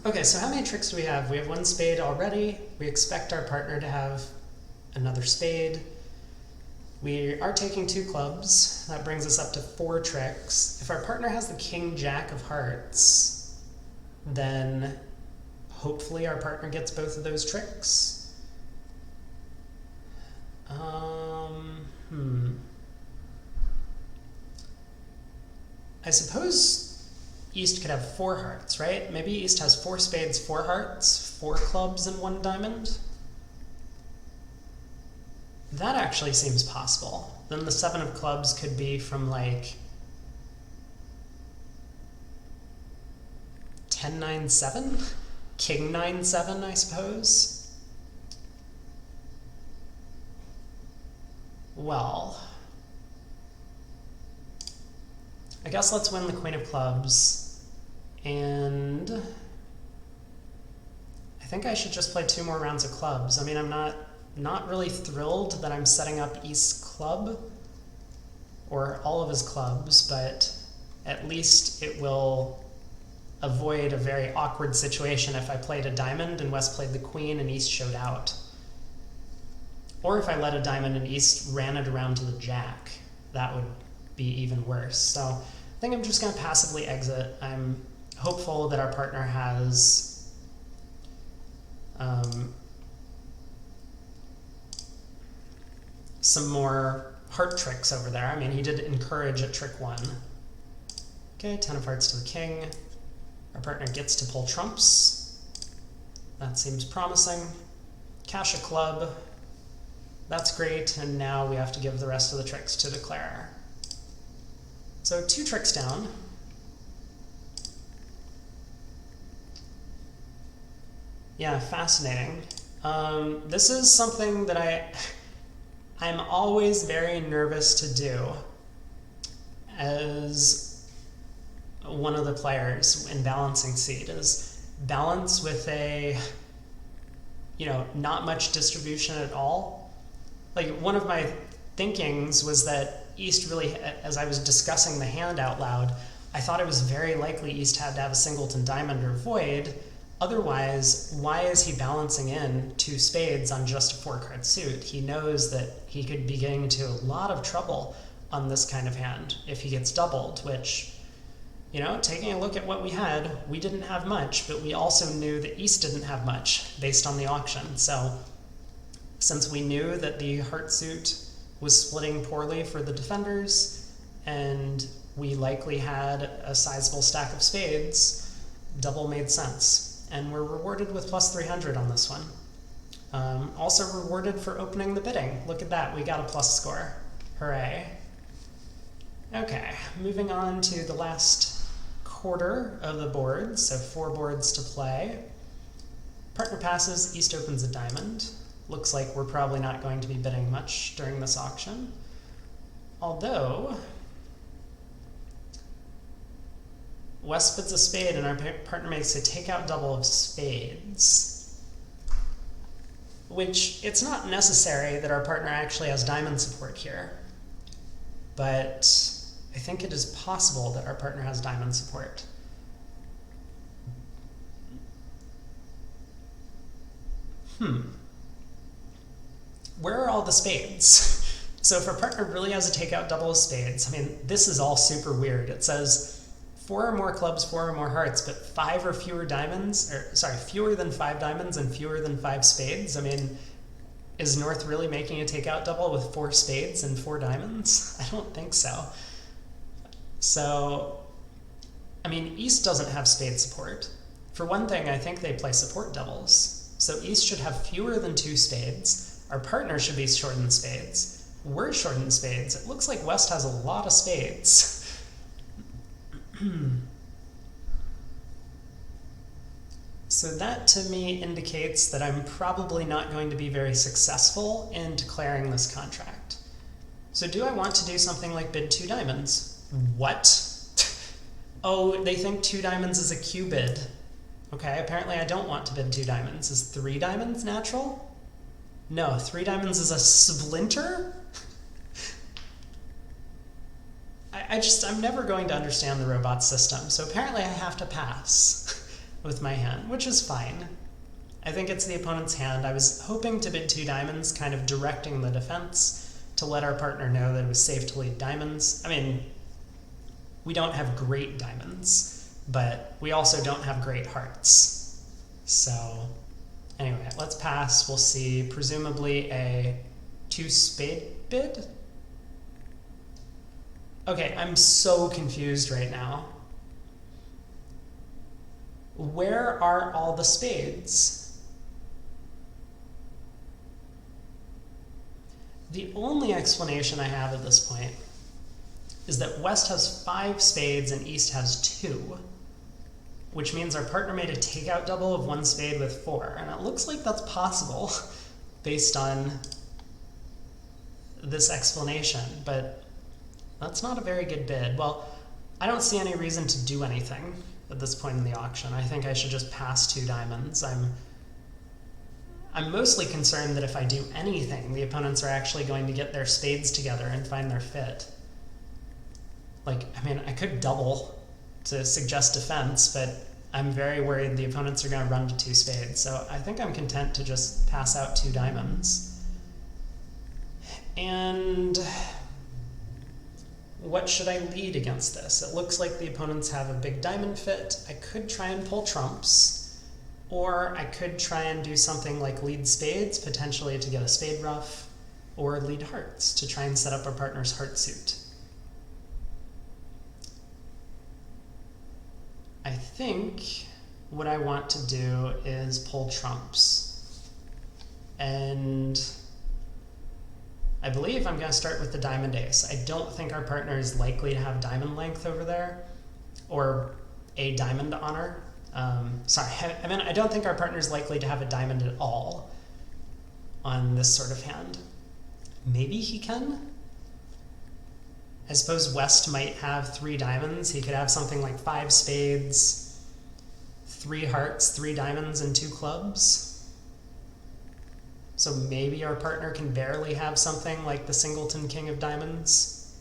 Okay, so how many tricks do we have? We have 1 spade already. We expect our partner to have another spade. We are taking 2 clubs. That brings us up to 4 tricks. If our partner has the King Jack of Hearts, then hopefully our partner gets both of those tricks. I suppose East could have 4 hearts, right? Maybe East has 4 spades, 4 hearts, 4 clubs, and 1 diamond. That actually seems possible. Then the 7 of clubs could be from like 10-9-7? King 9-7, I suppose. Well, I guess let's win the Queen of Clubs, and I think I should just play 2 more rounds of clubs. I mean, I'm not really thrilled that I'm setting up East's club, or all of his clubs, but at least it will avoid a very awkward situation if I played a diamond and West played the queen and East showed out. Or if I let a diamond and East ran it around to the jack. That would be even worse. So I think I'm just going to passively exit. I'm hopeful that our partner has some more heart tricks over there. I mean, he did encourage at trick 1. Okay, 10 of hearts to the king. Our partner gets to pull trumps. That seems promising. Cash a club. That's great, and now we have to give the rest of the tricks to declare. So 2 tricks down. Yeah, fascinating. This is something that I'm always very nervous to do as one of the players in balancing seed, is balance with a, not much distribution at all. Like, one of my thinkings was that East really, as I was discussing the hand out loud, I thought it was very likely East had to have a singleton diamond or void. Otherwise, why is he balancing in 2 spades on just a 4-card suit? He knows that he could be getting into a lot of trouble on this kind of hand if he gets doubled, which, taking a look at what we had, we didn't have much, but we also knew that East didn't have much based on the auction. So since we knew that the heart suit was splitting poorly for the defenders, and we likely had a sizable stack of spades, double made sense. And we're rewarded with plus 300 on this one. Also rewarded for opening the bidding. Look at that, we got a plus score. Hooray. Okay, moving on to the last quarter of the board, so 4 boards to play. Partner passes, East opens a diamond. Looks like we're probably not going to be bidding much during this auction. Although, West bids a spade and our partner makes a takeout double of spades, which it's not necessary that our partner actually has diamond support here, but I think it is possible that our partner has diamond support. Where are all the spades? So if our partner really has a takeout double of spades, I mean, this is all super weird. It says 4 or more clubs, 4 or more hearts, but 5 or fewer diamonds, or sorry, fewer than 5 diamonds and fewer than 5 spades. I mean, is North really making a takeout double with 4 spades and 4 diamonds? I don't think so. So, I mean, East doesn't have spade support. For one thing, I think they play support doubles. So East should have fewer than 2 spades. Our partner should be short in spades. We're short in spades. It looks like West has a lot of spades. So that to me indicates that I'm probably not going to be very successful in declaring this contract. So do I want to do something like bid 2 diamonds? What? Oh, they think 2 diamonds is a Q bid. Okay, apparently I don't want to bid 2 diamonds. Is 3 diamonds natural? No, 3 diamonds is a splinter? I'm never going to understand the robot system, so apparently I have to pass with my hand, which is fine. I think it's the opponent's hand. I was hoping to bid 2 diamonds, kind of directing the defense to let our partner know that it was safe to lead diamonds. I mean, we don't have great diamonds, but we also don't have great hearts. So anyway, let's pass. We'll see presumably a 2 spade bid. Okay, I'm so confused right now. Where are all the spades? The only explanation I have at this point is that West has 5 spades and East has 2, which means our partner made a takeout double of 1 spade with 4, and it looks like that's possible based on this explanation, but that's not a very good bid. Well, I don't see any reason to do anything at this point in the auction. I think I should just pass 2 diamonds. I'm mostly concerned that if I do anything, the opponents are actually going to get their spades together and find their fit. Like, I mean, I could double to suggest defense, but I'm very worried the opponents are going to run to 2 spades. So I think I'm content to just pass out 2 diamonds. And what should I lead against this? It looks like the opponents have a big diamond fit. I could try and pull trumps, or I could try and do something like lead spades, potentially to get a spade ruff, or lead hearts to try and set up our partner's heart suit. I think what I want to do is pull trumps. And I believe I'm going to start with the diamond ace. I don't think our partner is likely to have diamond length over there, or a diamond honor. I don't think our partner is likely to have a diamond at all on this sort of hand. Maybe he can? I suppose West might have 3 diamonds. He could have something like 5 spades, 3 hearts, 3 diamonds, and 2 clubs. So maybe our partner can barely have something like the singleton king of diamonds.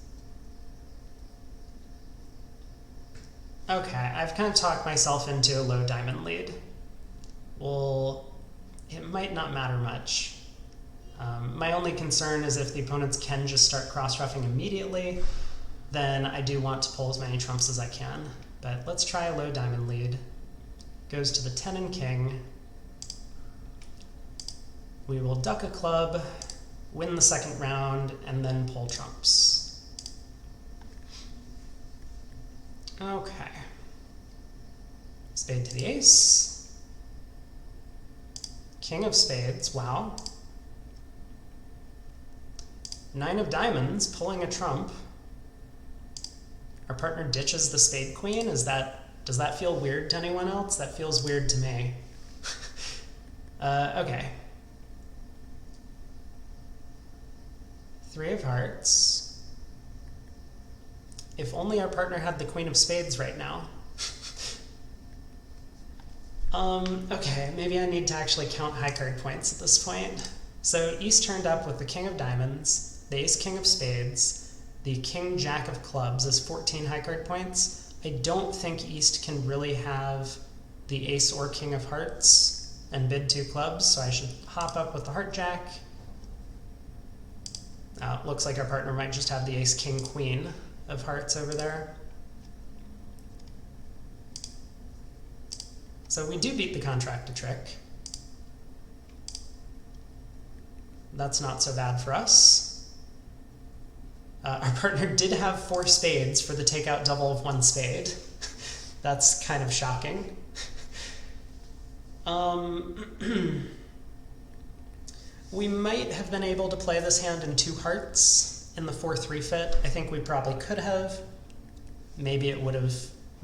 Okay, I've kind of talked myself into a low diamond lead. Well, it might not matter much. My only concern is if the opponents can just start cross-ruffing immediately, then I do want to pull as many trumps as I can. But let's try a low diamond lead. Goes to the 10 and king. We will duck a club, win the second round, and then pull trumps. Okay. Spade to the ace. King of spades, wow. 9 of diamonds, pulling a trump. Our partner ditches the spade queen. Does that feel weird to anyone else? That feels weird to me. Okay. 3 of hearts. If only our partner had the queen of spades right now. Okay, maybe I need to actually count high card points at this point. So East turned up with the king of diamonds, the ace king of spades, the king jack of clubs as 14 high card points. I don't think East can really have the ace or king of hearts. and bid 2 clubs, so I should hop up with the heart jack. Looks like our partner might just have the ace, king, queen of hearts over there. So we do beat the contract a trick. That's not so bad for us. Our partner did have 4 spades for the takeout double of 1 spade. That's kind of shocking. We might have been able to play this hand in 2 hearts in the 4-3 fit. I think we probably could have. Maybe it would have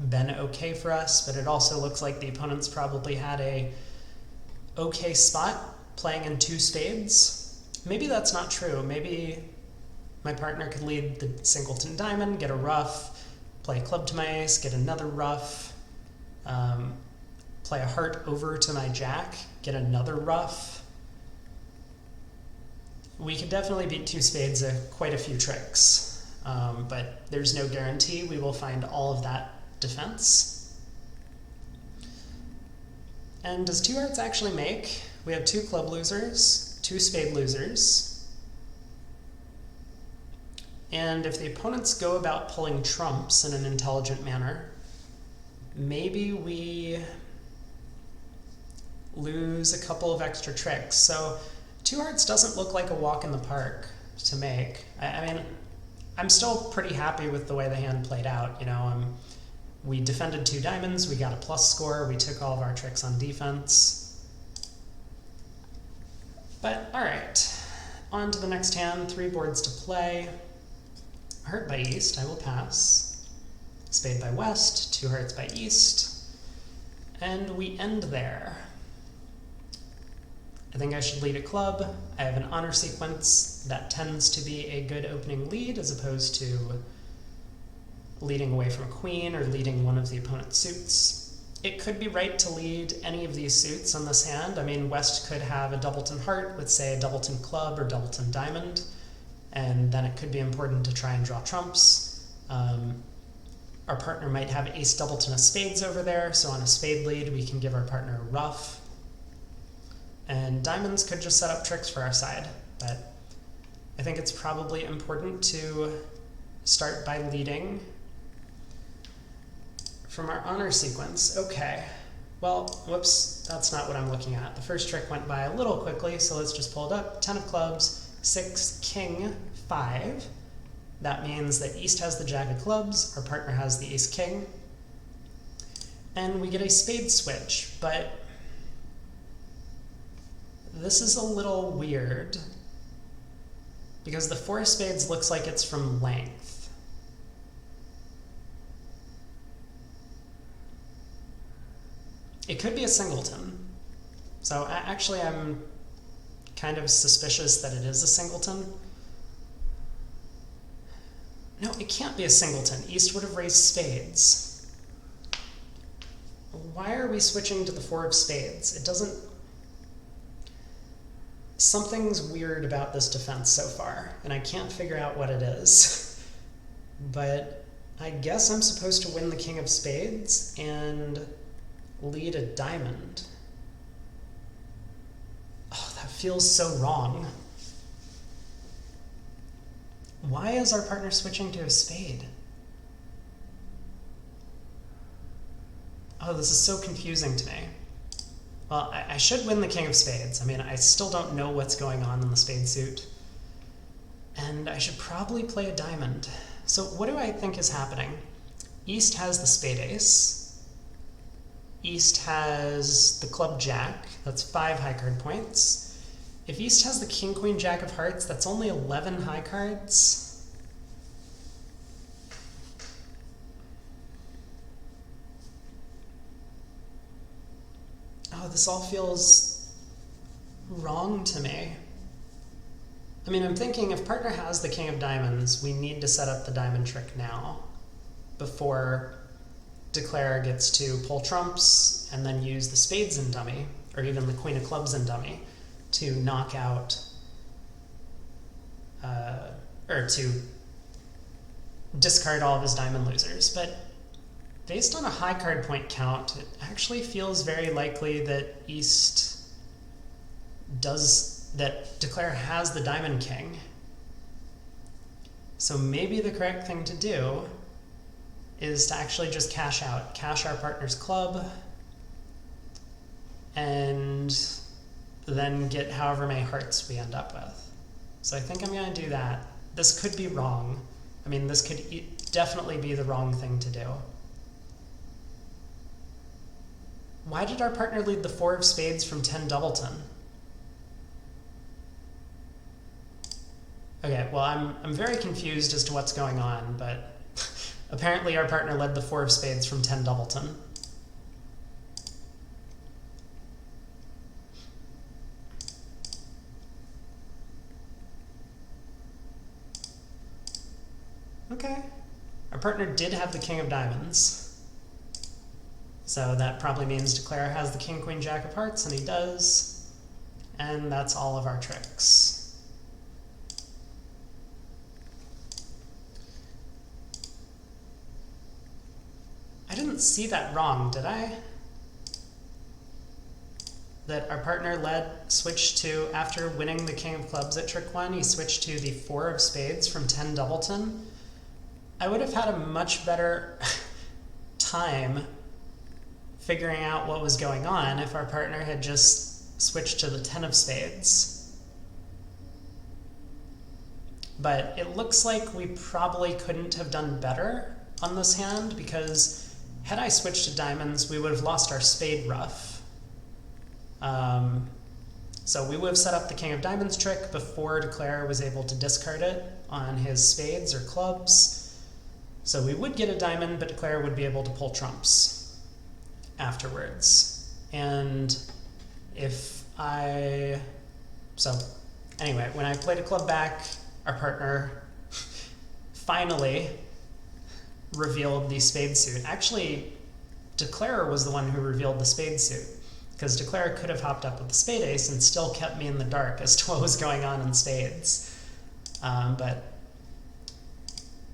been okay for us, but it also looks like the opponents probably had a okay spot playing in 2 spades. Maybe that's not true. Maybe my partner could lead the singleton diamond, get a ruff, play club to my ace, get another ruff, play a heart over to my jack, get another ruff. We could definitely beat 2 spades quite a few tricks, but there's no guarantee we will find all of that defense. And does 2 hearts actually make? We have 2 club losers, 2 spade losers. And if the opponents go about pulling trumps in an intelligent manner, maybe we lose a couple of extra tricks. So 2 hearts doesn't look like a walk in the park to make. I mean, I'm still pretty happy with the way the hand played out. You know, we defended 2 diamonds, we got a plus score, we took all of our tricks on defense. But all right, on to the next hand, 3 boards to play. Heart by east, I will pass. Spade by west, 2 hearts by east. And we end there. I think I should lead a club. I have an honor sequence that tends to be a good opening lead as opposed to leading away from a queen or leading one of the opponent's suits. It could be right to lead any of these suits on this hand. I mean, West could have a doubleton heart with, say, a doubleton club or doubleton diamond, and then it could be important to try and draw trumps. Our partner might have ace doubleton of spades over there, so on a spade lead we can give our partner a ruff. And diamonds could just set up tricks for our side, but I think it's probably important to start by leading from our honor sequence. Okay, well, whoops, that's not what I'm looking at. The first trick went by a little quickly, so let's just pull it up. 10 of clubs, 6, king, 5. That means that east has the jack of clubs, our partner has the ace king, and we get a spade switch, but this is a little weird because the 4 of spades looks like it's from length. It could be a singleton. So actually I'm kind of suspicious that it is a singleton. No, it can't be a singleton. East would have raised spades. Why are we switching to the 4 of spades? It doesn't... Something's weird about this defense so far, and I can't figure out what it is. But I guess I'm supposed to win the king of spades and lead a diamond. Oh, that feels so wrong. Why is our partner switching to a spade? Oh, this is so confusing to me. Well, I should win the king of spades. I mean, I still don't know what's going on in the spade suit. And I should probably play a diamond. So what do I think is happening? East has the spade ace. East has the club jack. That's 5 high card points. If East has the king, queen, jack of hearts, that's only 11 high cards. Oh, this all feels wrong to me. I mean, I'm thinking if partner has the king of diamonds, we need to set up the diamond trick now before declare gets to pull trumps and then use the spades in dummy, or even the queen of clubs in dummy, to knock out, or to discard all of his diamond losers. But based on a high card point count, it actually feels very likely that East that Declare has the Diamond King. So maybe the correct thing to do is to actually just cash out. Cash our partner's club, and then get however many hearts we end up with. So I think I'm going to do that. This could be wrong. I mean, this could definitely be the wrong thing to do. Why did our partner lead the 4 of spades from 10 doubleton? Okay, well, I'm very confused as to what's going on, but apparently our partner led the 4 of spades from 10 doubleton. Okay. Our partner did have the king of diamonds. So that probably means Declare has the king, queen, jack of hearts, and he does. And that's all of our tricks. I didn't see that wrong, did I? That our partner switched to, after winning the king of clubs at trick 1, he switched to the 4 of spades from 10 doubleton. I would have had a much better time figuring out what was going on if our partner had just switched to the 10 of spades. But it looks like we probably couldn't have done better on this hand, because had I switched to diamonds, we would have lost our spade ruff. So we would have set up the king of diamonds trick before Declare was able to discard it on his spades or clubs. So we would get a diamond, but Declare would be able to pull trumps afterwards. And so anyway, when I played a club back, our partner finally revealed the spade suit. Actually, Declare was the one who revealed the spade suit, because Declare could have hopped up with the spade ace and still kept me in the dark as to what was going on in spades. But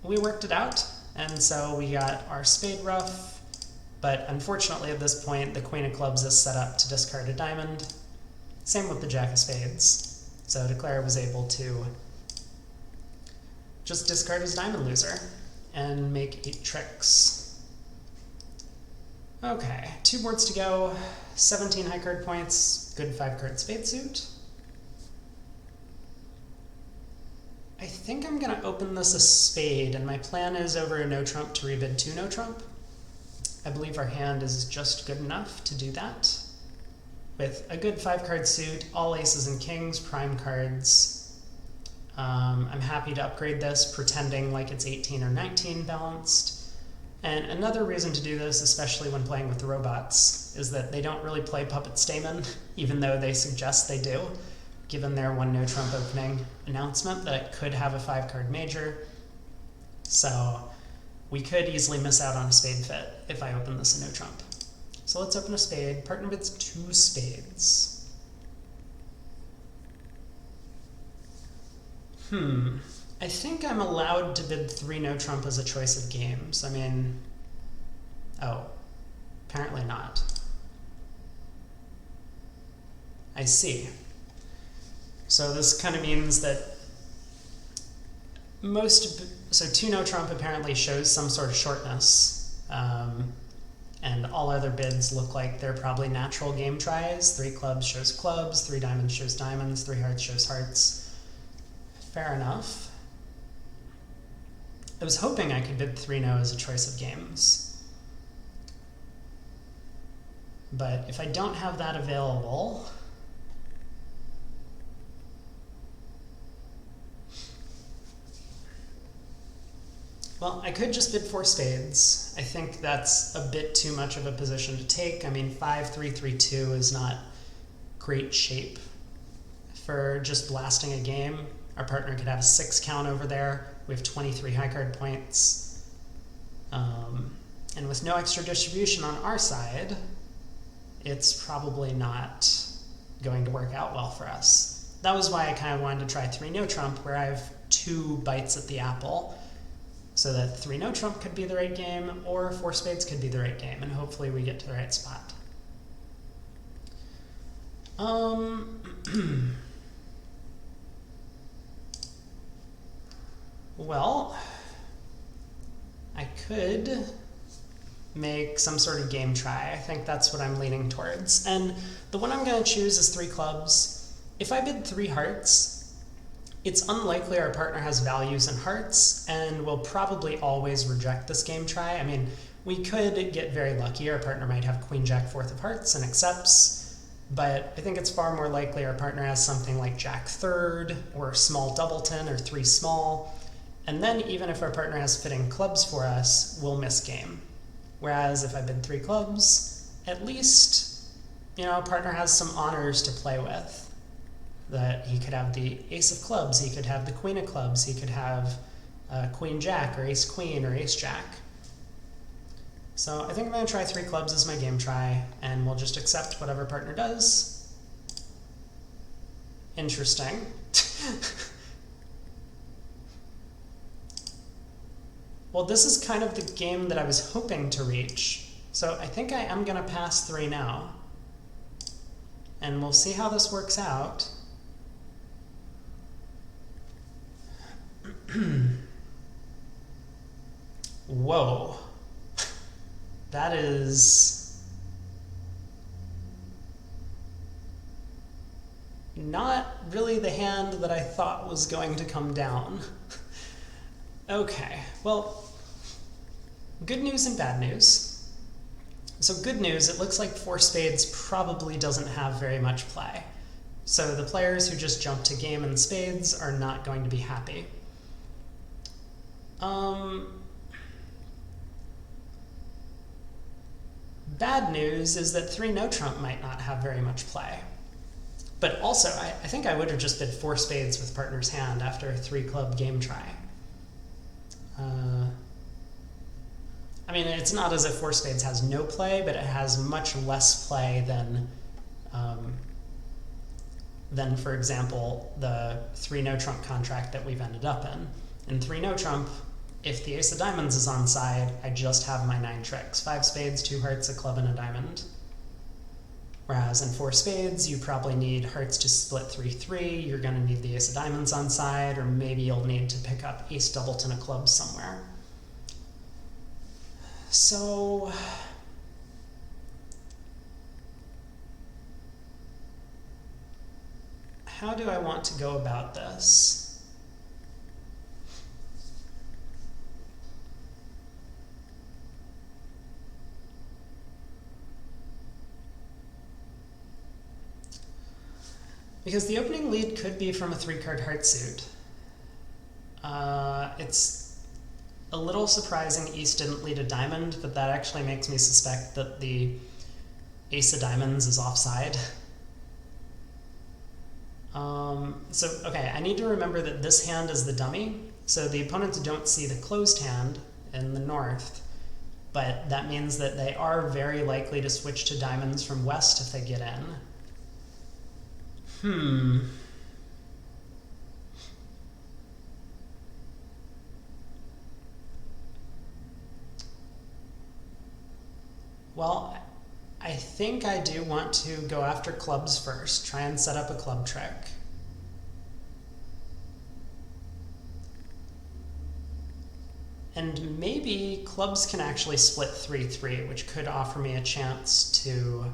we worked it out, and so we got our spade ruff, but unfortunately at this point the queen of clubs is set up to discard a diamond. Same with the jack of spades. So Declare was able to just discard his diamond loser and make 8 tricks. Okay, 2 boards to go, 17 high card points, good 5 card spade suit. I think I'm gonna open this a spade, and my plan is over a no trump to rebid 2 no trump. I believe our hand is just good enough to do that. With a good 5 card suit, all aces and kings, prime cards. I'm happy to upgrade this, pretending like it's 18 or 19 balanced. And another reason to do this, especially when playing with the robots, is that they don't really play Puppet Stamen, even though they suggest they do, given their 1 no trump opening announcement that it could have a 5 card major. So we could easily miss out on a spade fit if I open this a no trump. So let's open a spade. Partner bids 2 spades. I think I'm allowed to bid 3 no trump as a choice of games. I mean, oh, apparently not. I see. So this kind of means that so 2 no trump apparently shows some sort of shortness, and all other bids look like they're probably natural game tries. 3 clubs shows clubs, 3 diamonds shows diamonds, 3 hearts shows hearts. Fair enough. I was hoping I could bid 3 no as a choice of games. But if I don't have that available, well, I could just bid 4 spades. I think that's a bit too much of a position to take. I mean, 5-3-3-2 is not great shape for just blasting a game. Our partner could have a 6 count over there. We have 23 high card points. And with no extra distribution on our side, it's probably not going to work out well for us. That was why I kind of wanted to try 3 no trump, where I have 2 bites at the apple, so that 3 no trump could be the right game, or 4 spades could be the right game, and hopefully we get to the right spot. Well, I could make some sort of game try. I think that's what I'm leaning towards. And the one I'm going to choose is 3 clubs. If I bid 3 hearts, it's unlikely our partner has values in hearts, and will probably always reject this game try. I mean, we could get very lucky. Our partner might have Queen Jack 4th of hearts and accepts, but I think it's far more likely our partner has something like Jack 3rd, or small doubleton, or 3 small, and then even if our partner has fitting clubs for us, we'll miss game. Whereas if I bid 3 clubs, at least, you know, a partner has some honors to play with. That he could have the ace of clubs, he could have the queen of clubs, he could have queen jack, or ace queen, or ace jack. So I think I'm going to try 3 clubs as my game try, and we'll just accept whatever partner does. Interesting. Well, this is kind of the game that I was hoping to reach, so I think I am going to pass 3 now. And we'll see how this works out. Whoa. That is not really the hand that I thought was going to come down. Okay, well, good news and bad news. So good news, it looks like 4 spades probably doesn't have very much play. So the players who just jump to game in spades are not going to be happy. Bad news is that 3 no trump might not have very much play. But also, I think I would have just bid 4 spades with partner's hand after a 3 club game try. I mean, it's not as if 4 spades has no play, but it has much less play than, for example, the 3 no trump contract that we've ended up in. In 3 no trump, if the ace of diamonds is on side, I just have my 9 tricks. 5 spades, 2 hearts, a club, and a diamond. Whereas in 4 spades, you probably need hearts to split 3-3, you're going to need the ace of diamonds on side, or maybe you'll need to pick up ace doubleton of clubs somewhere. So how do I want to go about this? Because the opening lead could be from a 3-card heart suit. It's a little surprising East didn't lead a diamond, but that actually makes me suspect that the ace of diamonds is offside. Okay, I need to remember that this hand is the dummy, so the opponents don't see the closed hand in the north, but that means that they are very likely to switch to diamonds from west if they get in. Well, I think I do want to go after clubs first, try and set up a club trick. And maybe clubs can actually split 3-3, which could offer me a chance to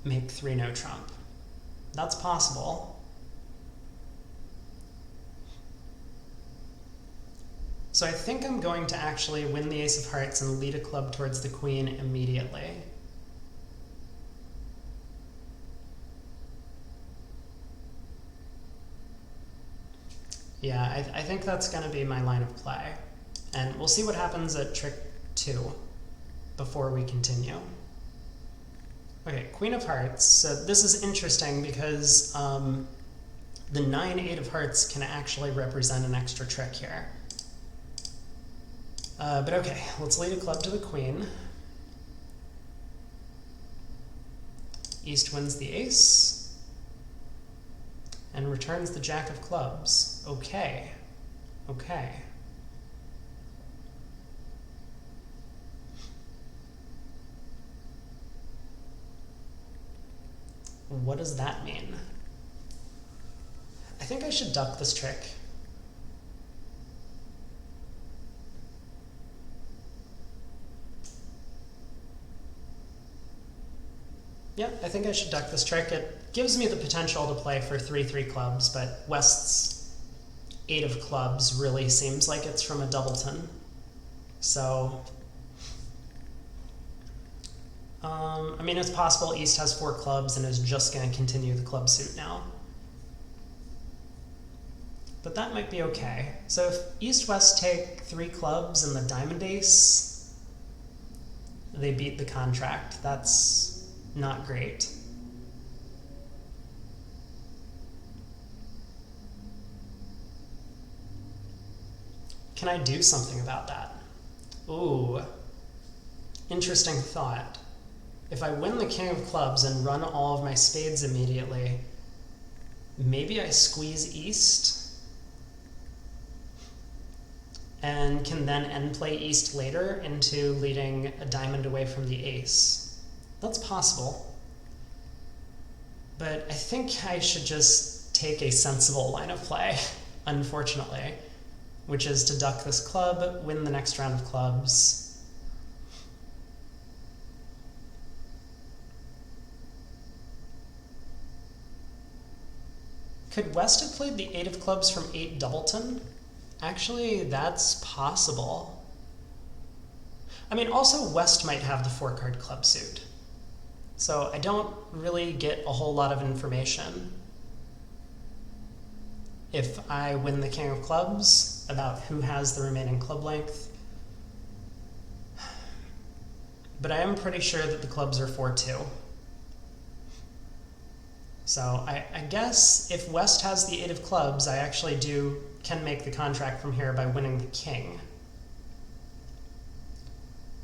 make 3 no trump. That's possible. So I think I'm going to actually win the ace of hearts and lead a club towards the queen immediately. Yeah, I think that's going to be my line of play. And we'll see what happens at trick 2 before we continue. Okay, queen of hearts. So this is interesting because the 9-8 of hearts can actually represent an extra trick here. But okay, let's lead a club to the queen. East wins the ace and returns the jack of clubs. Okay, okay. What does that mean? I think I should duck this trick. Yeah, I think I should duck this trick. It gives me the potential to play for 3-3 clubs, but West's 8 of clubs really seems like it's from a doubleton. So, I mean, it's possible East has 4 clubs and is just going to continue the club suit now. But that might be okay. So if East-West take 3 clubs and the diamond ace, they beat the contract. That's not great. Can I do something about that? Ooh, interesting thought. If I win the king of clubs and run all of my spades immediately, maybe I squeeze East and can then end play East later into leading a diamond away from the ace. That's possible. But I think I should just take a sensible line of play, unfortunately, which is to duck this club, win the next round of clubs. Could West have played the 8 of clubs from 8 doubleton? Actually, that's possible. I mean, also West might have the 4-card club suit. So I don't really get a whole lot of information if I win the king of clubs about who has the remaining club length. But I am pretty sure that the clubs are 4-2. So I guess if West has the 8 of clubs, I actually can make the contract from here by winning the king.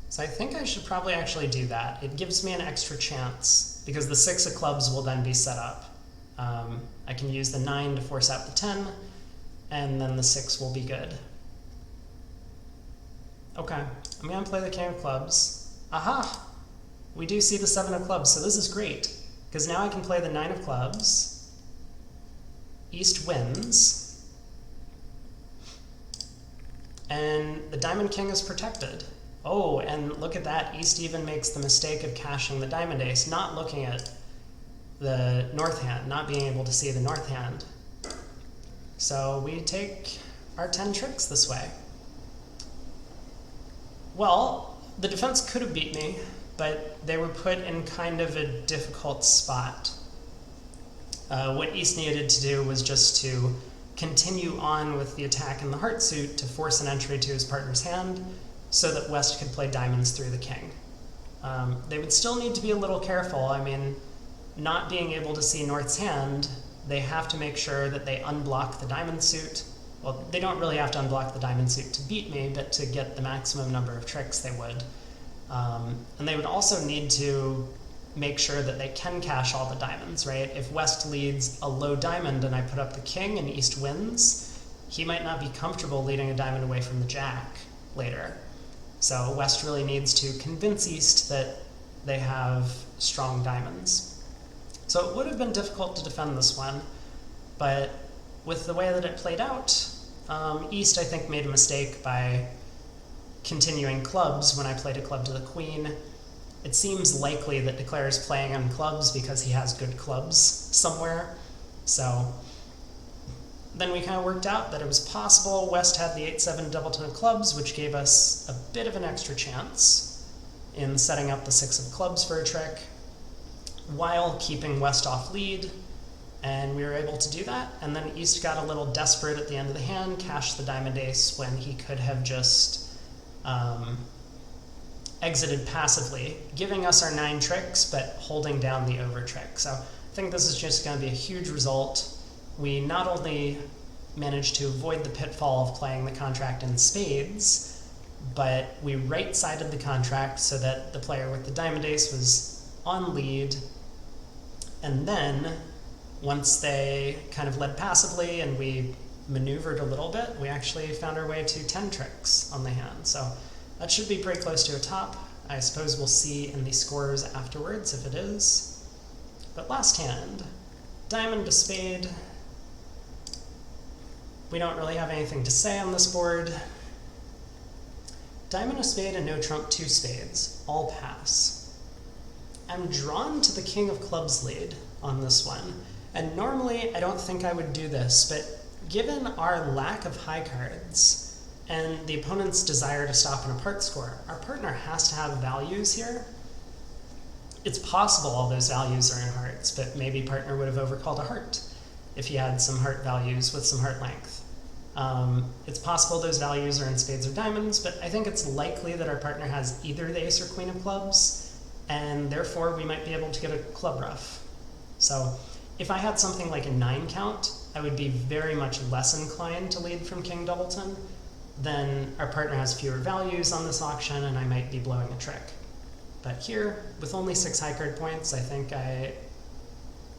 So I think I should probably actually do that. It gives me an extra chance, because the 6 of clubs will then be set up. I can use the 9 to force out the 10, and then the 6 will be good. Okay, I'm going to play the king of clubs. Aha! We do see the 7 of clubs, so this is great, because now I can play the 9 of clubs. East wins. And the diamond king is protected. Oh, and look at that. East even makes the mistake of cashing the diamond ace, not looking at the north hand, not being able to see the north hand. So we take our 10 tricks this way. Well, the defense could have beat me, but they were put in kind of a difficult spot. What East needed to do was just to continue on with the attack in the heart suit to force an entry to his partner's hand, so that West could play diamonds through the king. They would still need to be a little careful. I mean, not being able to see North's hand, they have to make sure that they unblock the diamond suit. Well, they don't really have to unblock the diamond suit to beat me, but to get the maximum number of tricks they would. And they would also need to make sure that they can cash all the diamonds, right? If West leads a low diamond and I put up the king and East wins, he might not be comfortable leading a diamond away from the jack later. So West really needs to convince East that they have strong diamonds. So it would have been difficult to defend this one, but with the way that it played out, East, I think, made a mistake by continuing clubs when I played a club to the queen. It seems likely that Declare is playing on clubs because he has good clubs somewhere. So then we kind of worked out that it was possible West had the 8-7 doubleton of clubs, which gave us a bit of an extra chance in setting up the 6 of clubs for a trick, while keeping West off lead, and we were able to do that. And then East got a little desperate at the end of the hand, cashed the diamond ace when he could have just exited passively, giving us our 9 tricks, but holding down the over trick. So I think this is just going to be a huge result. We not only managed to avoid the pitfall of playing the contract in spades, but we right-sided the contract so that the player with the diamond ace was on lead, and then once they kind of led passively and we maneuvered a little bit, we actually found our way to 10 tricks on the hand. So that should be pretty close to a top. I suppose we'll see in the scores afterwards if it is. But last hand, diamond to spade. We don't really have anything to say on this board. Diamond to spade and no trump, 2 spades, all pass. I'm drawn to the king of clubs lead on this one, and normally I don't think I would do this, but given our lack of high cards and the opponent's desire to stop an apart score, our partner has to have values here. It's possible all those values are in hearts, but maybe partner would have overcalled a heart if he had some heart values with some heart length. It's possible those values are in spades or diamonds, but I think it's likely that our partner has either the ace or queen of clubs, and therefore we might be able to get a club ruff. So if I had something like a 9 count, I would be very much less inclined to lead from king doubleton. Then our partner has fewer values on this auction, and I might be blowing a trick. But here, with only 6 high card points, I think I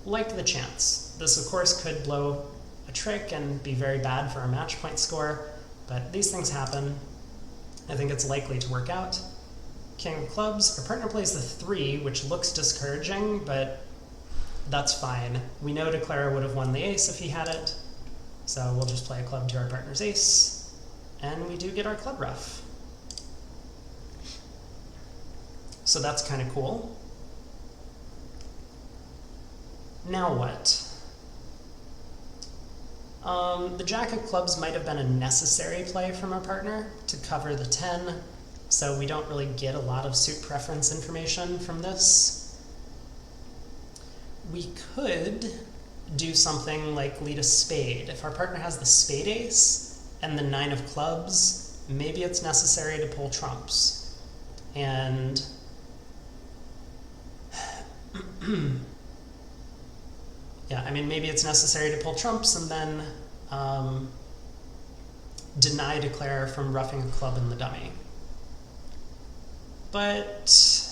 like the chance. This, of course, could blow a trick and be very bad for our match point score, but these things happen. I think it's likely to work out. King of clubs, our partner plays the 3, which looks discouraging, but that's fine. We know Declarer would have won the ace if he had it, so we'll just play a club to our partner's ace, and we do get our club ruff. So that's kind of cool. Now what? The jack of clubs might have been a necessary play from our partner to cover the 10, so we don't really get a lot of suit preference information from this. We could do something like lead a spade. If our partner has the spade ace and the 9 of clubs, maybe it's necessary to pull trumps. And yeah, I mean, maybe it's necessary to pull trumps and then deny Declare from roughing a club in the dummy. But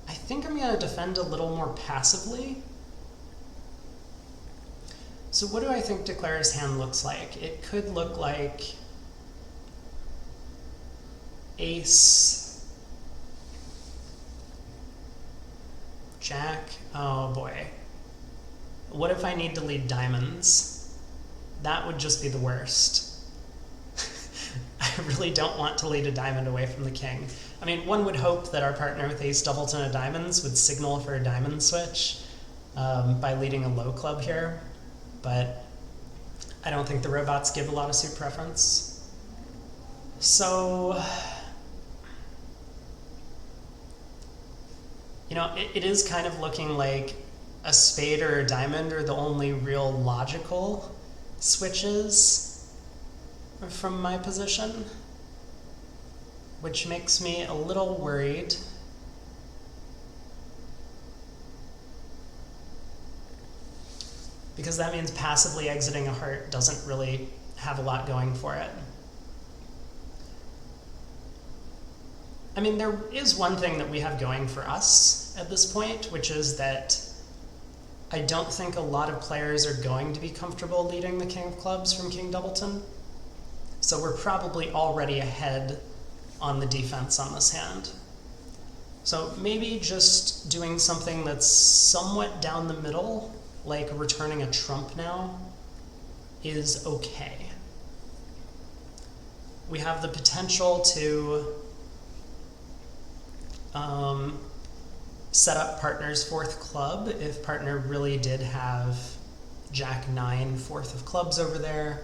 I think I'm going to defend a little more passively. So what do I think Declare's hand looks like? It could look like ace, jack, oh boy. What if I need to lead diamonds? That would just be the worst. I really don't want to lead a diamond away from the king. I mean, one would hope that our partner with ace doubleton of diamonds would signal for a diamond switch by leading a low club here, but I don't think the robots give a lot of suit preference. So, you know, it is kind of looking like a spade or a diamond are the only real logical switches from my position, which makes me a little worried. Because that means passively exiting a heart doesn't really have a lot going for it. I mean, there is one thing that we have going for us at this point, which is that I don't think a lot of players are going to be comfortable leading the king of clubs from king doubleton. So we're probably already ahead on the defense on this hand. So maybe just doing something that's somewhat down the middle, like returning a trump now, is okay. We have the potential to set up partner's 4th club if partner really did have jack 9, 4th of clubs over there.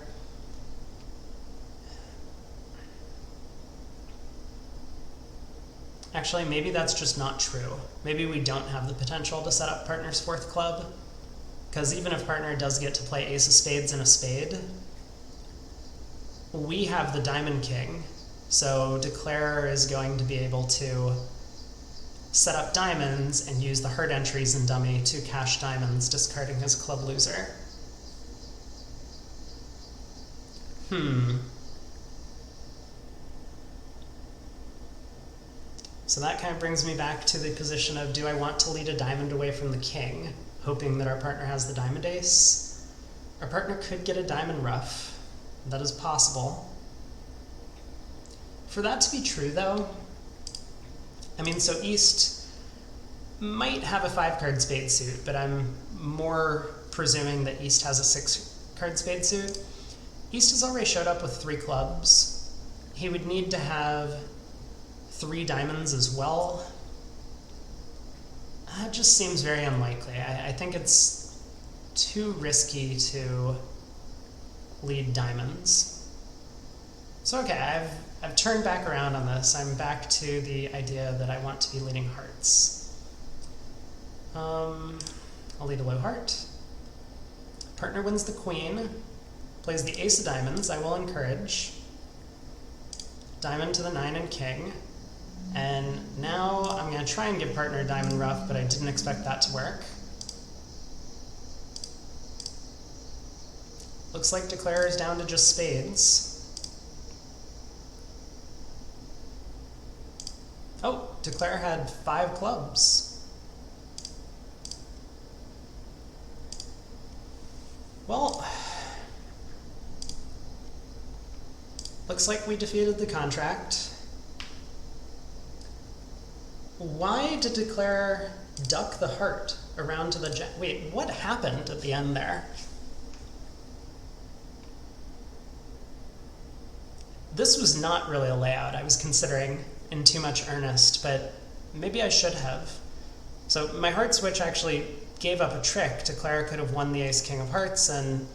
Actually, maybe that's just not true. Maybe we don't have the potential to set up partner's 4th club, because even if partner does get to play ace of spades and a spade, we have the diamond king, so Declarer is going to be able to set up diamonds and use the heart entries in dummy to cash diamonds, discarding his club loser. So that kind of brings me back to the position of, do I want to lead a diamond away from the king, hoping that our partner has the diamond ace? Our partner could get a diamond ruff. That is possible. For that to be true, though, I mean, so east might have a 5-card spade suit, but I'm more presuming that East has a 6-card spade suit. East has already showed up with 3 clubs. He would need to have 3 diamonds as well. That just seems very unlikely. I think it's too risky to lead diamonds. So okay, I've turned back around on this. I'm back to the idea that I want to be leading hearts. I'll lead a low heart. Partner wins the queen. Plays the ace of diamonds. I will encourage. Diamond to the 9 and king. And now I'm going to try and give partner a diamond ruff, but I didn't expect that to work. Looks like declarer is down to just spades. Oh, declarer had 5 clubs. Well, looks like we defeated the contract. Why did declarer duck the heart around to the jack? Wait, what happened at the end there? This was not really a layout I was considering in too much earnest, but maybe I should have. So my heart switch actually gave up a trick. Declarer could have won the ace king of hearts and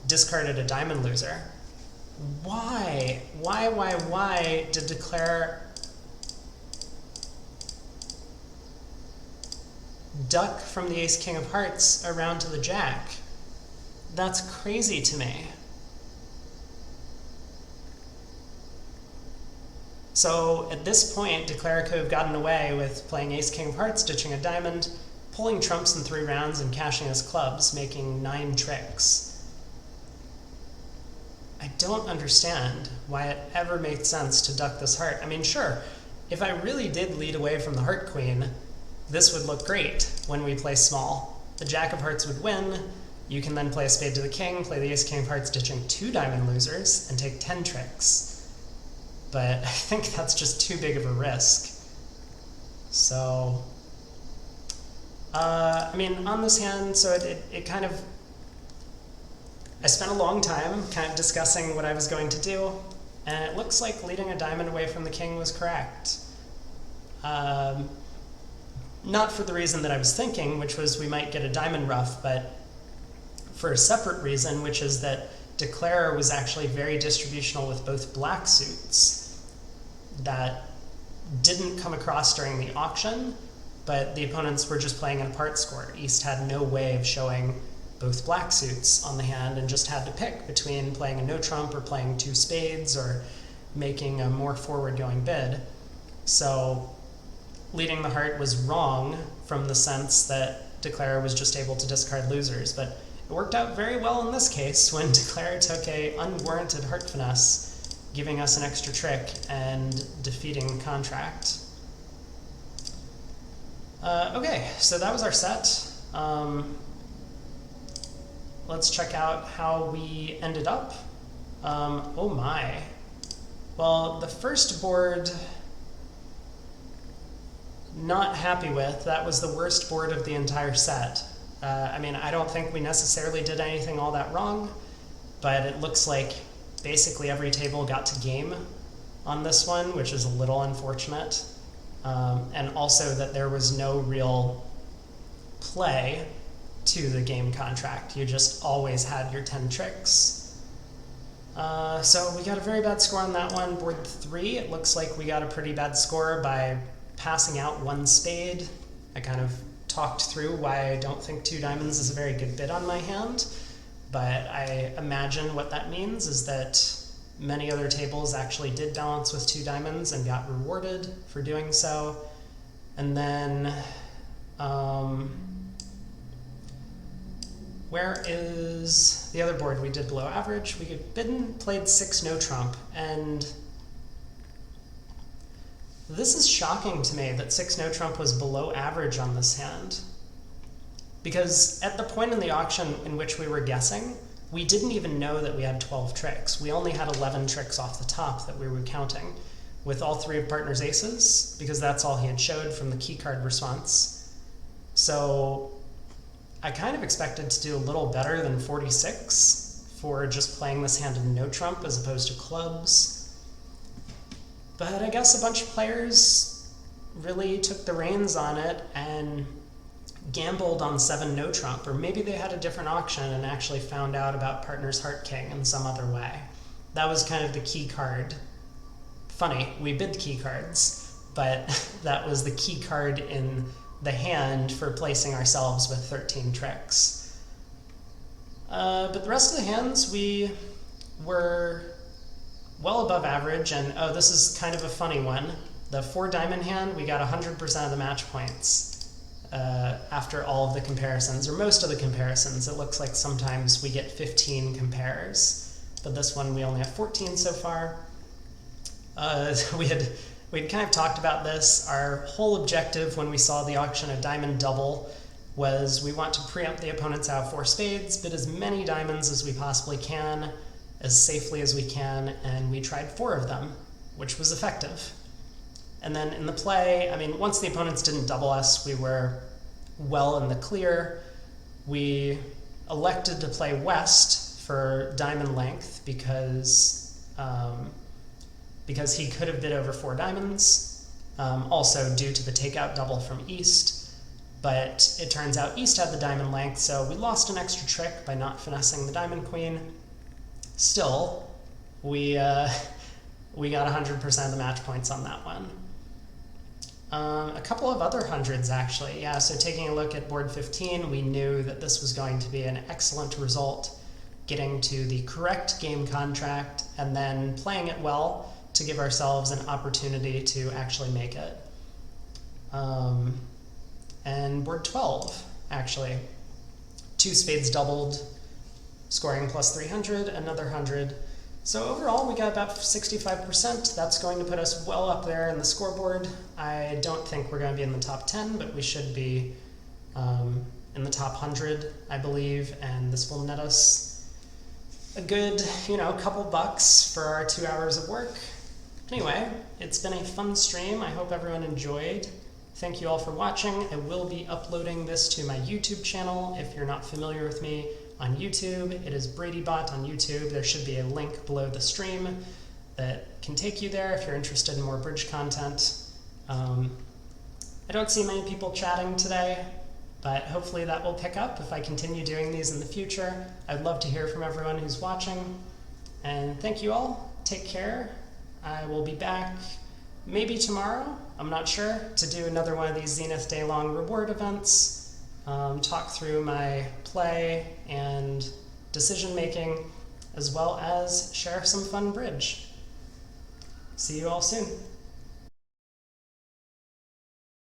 discarded a diamond loser. Why? Why did declarer duck from the ace king of hearts around to the jack? That's crazy to me. So at this point, declarer could have gotten away with playing ace king of hearts, ditching a diamond, pulling trumps in 3 rounds and cashing his clubs, making 9 tricks. I don't understand why it ever made sense to duck this heart. I mean, sure, if I really did lead away from the heart queen, this would look great when we play small. The jack of hearts would win. You can then play a spade to the king, play the ace king of hearts, ditching 2 diamond losers, and take 10 tricks. But I think that's just too big of a risk. So, I mean, on this hand, so it kind of, I spent a long time kind of discussing what I was going to do, and it looks like leading a diamond away from the king was correct. Not for the reason that I was thinking, which was we might get a diamond ruff, but for a separate reason, which is that declarer was actually very distributional with both black suits that didn't come across during the auction, but the opponents were just playing in a part score. East had no way of showing both black suits on the hand and just had to pick between playing a no trump or playing 2 spades or making a more forward-going bid. So leading the heart was wrong from the sense that declarer was just able to discard losers, but it worked out very well in this case when declarer took a unwarranted heart finesse, giving us an extra trick and defeating contract. Okay, so that was our set. Let's check out how we ended up. Oh my. Well, the first board, not happy with. That was the worst board of the entire set. I mean, I don't think we necessarily did anything all that wrong, but it looks like basically every table got to game on this one, which is a little unfortunate. And also that there was no real play to the game contract. You just always had your 10 tricks. So we got a very bad score on that one. Board 3, it looks like we got a pretty bad score by passing out 1 spade. I kind of talked through why I don't think 2 diamonds is a very good bid on my hand, but I imagine what that means is that many other tables actually did balance with 2 diamonds and got rewarded for doing so. And then, where is the other board we did below average? We had bidden, played 6 no trump, and this is shocking to me that 6 no trump was below average on this hand. Because at the point in the auction in which we were guessing, we didn't even know that we had 12 tricks. We only had 11 tricks off the top that we were counting, with all 3 of partner's aces, because that's all he had showed from the key card response. So I kind of expected to do a little better than 46 for just playing this hand in no trump as opposed to clubs. But I guess a bunch of players really took the reins on it and gambled on 7 no trump, or maybe they had a different auction and actually found out about Partner's Heart King in some other way. That was kind of the key card. Funny, we bid key cards, but that was the key card in the hand for placing ourselves with 13 tricks. But the rest of the hands, we were well above average, and oh, this is kind of a funny one. The 4 diamond hand, we got 100% of the match points after all of the comparisons, or most of the comparisons. It looks like sometimes we get 15 compares, but this one we only have 14 so far. We'd kind of talked about this. Our whole objective when we saw the auction of diamond double was we want to preempt the opponents out of 4 spades, bid as many diamonds as we possibly can, as safely as we can, and we tried 4 of them, which was effective. And then in the play, I mean, once the opponents didn't double us, we were well in the clear. We elected to play west for diamond length because he could have bid over 4 diamonds, also due to the takeout double from east. But it turns out east had the diamond length, so we lost an extra trick by not finessing the diamond queen. Still, we got 100% of the match points on that one. A couple of other hundreds, actually. Yeah, so taking a look at board 15, we knew that this was going to be an excellent result, getting to the correct game contract and then playing it well to give ourselves an opportunity to actually make it. And board 12, actually. 2 spades doubled, scoring plus 300, another 100. So overall, we got about 65%. That's going to put us well up there in the scoreboard. I don't think we're going to be in the top 10, but we should be in the top 100, I believe, and this will net us a good, couple bucks for our 2 hours of work. Anyway, it's been a fun stream. I hope everyone enjoyed. Thank you all for watching. I will be uploading this to my YouTube channel. If you're not familiar with me, on YouTube, it is BradyBot on YouTube. There should be a link below the stream that can take you there if you're interested in more bridge content. I don't see many people chatting today, but hopefully that will pick up if I continue doing these in the future. I'd love to hear from everyone who's watching. And thank you all. Take care. I will be back maybe tomorrow, I'm not sure, to do another one of these Zenith Daylong reward events. Talk through my play and decision making, as well as share some fun bridge. See you all soon.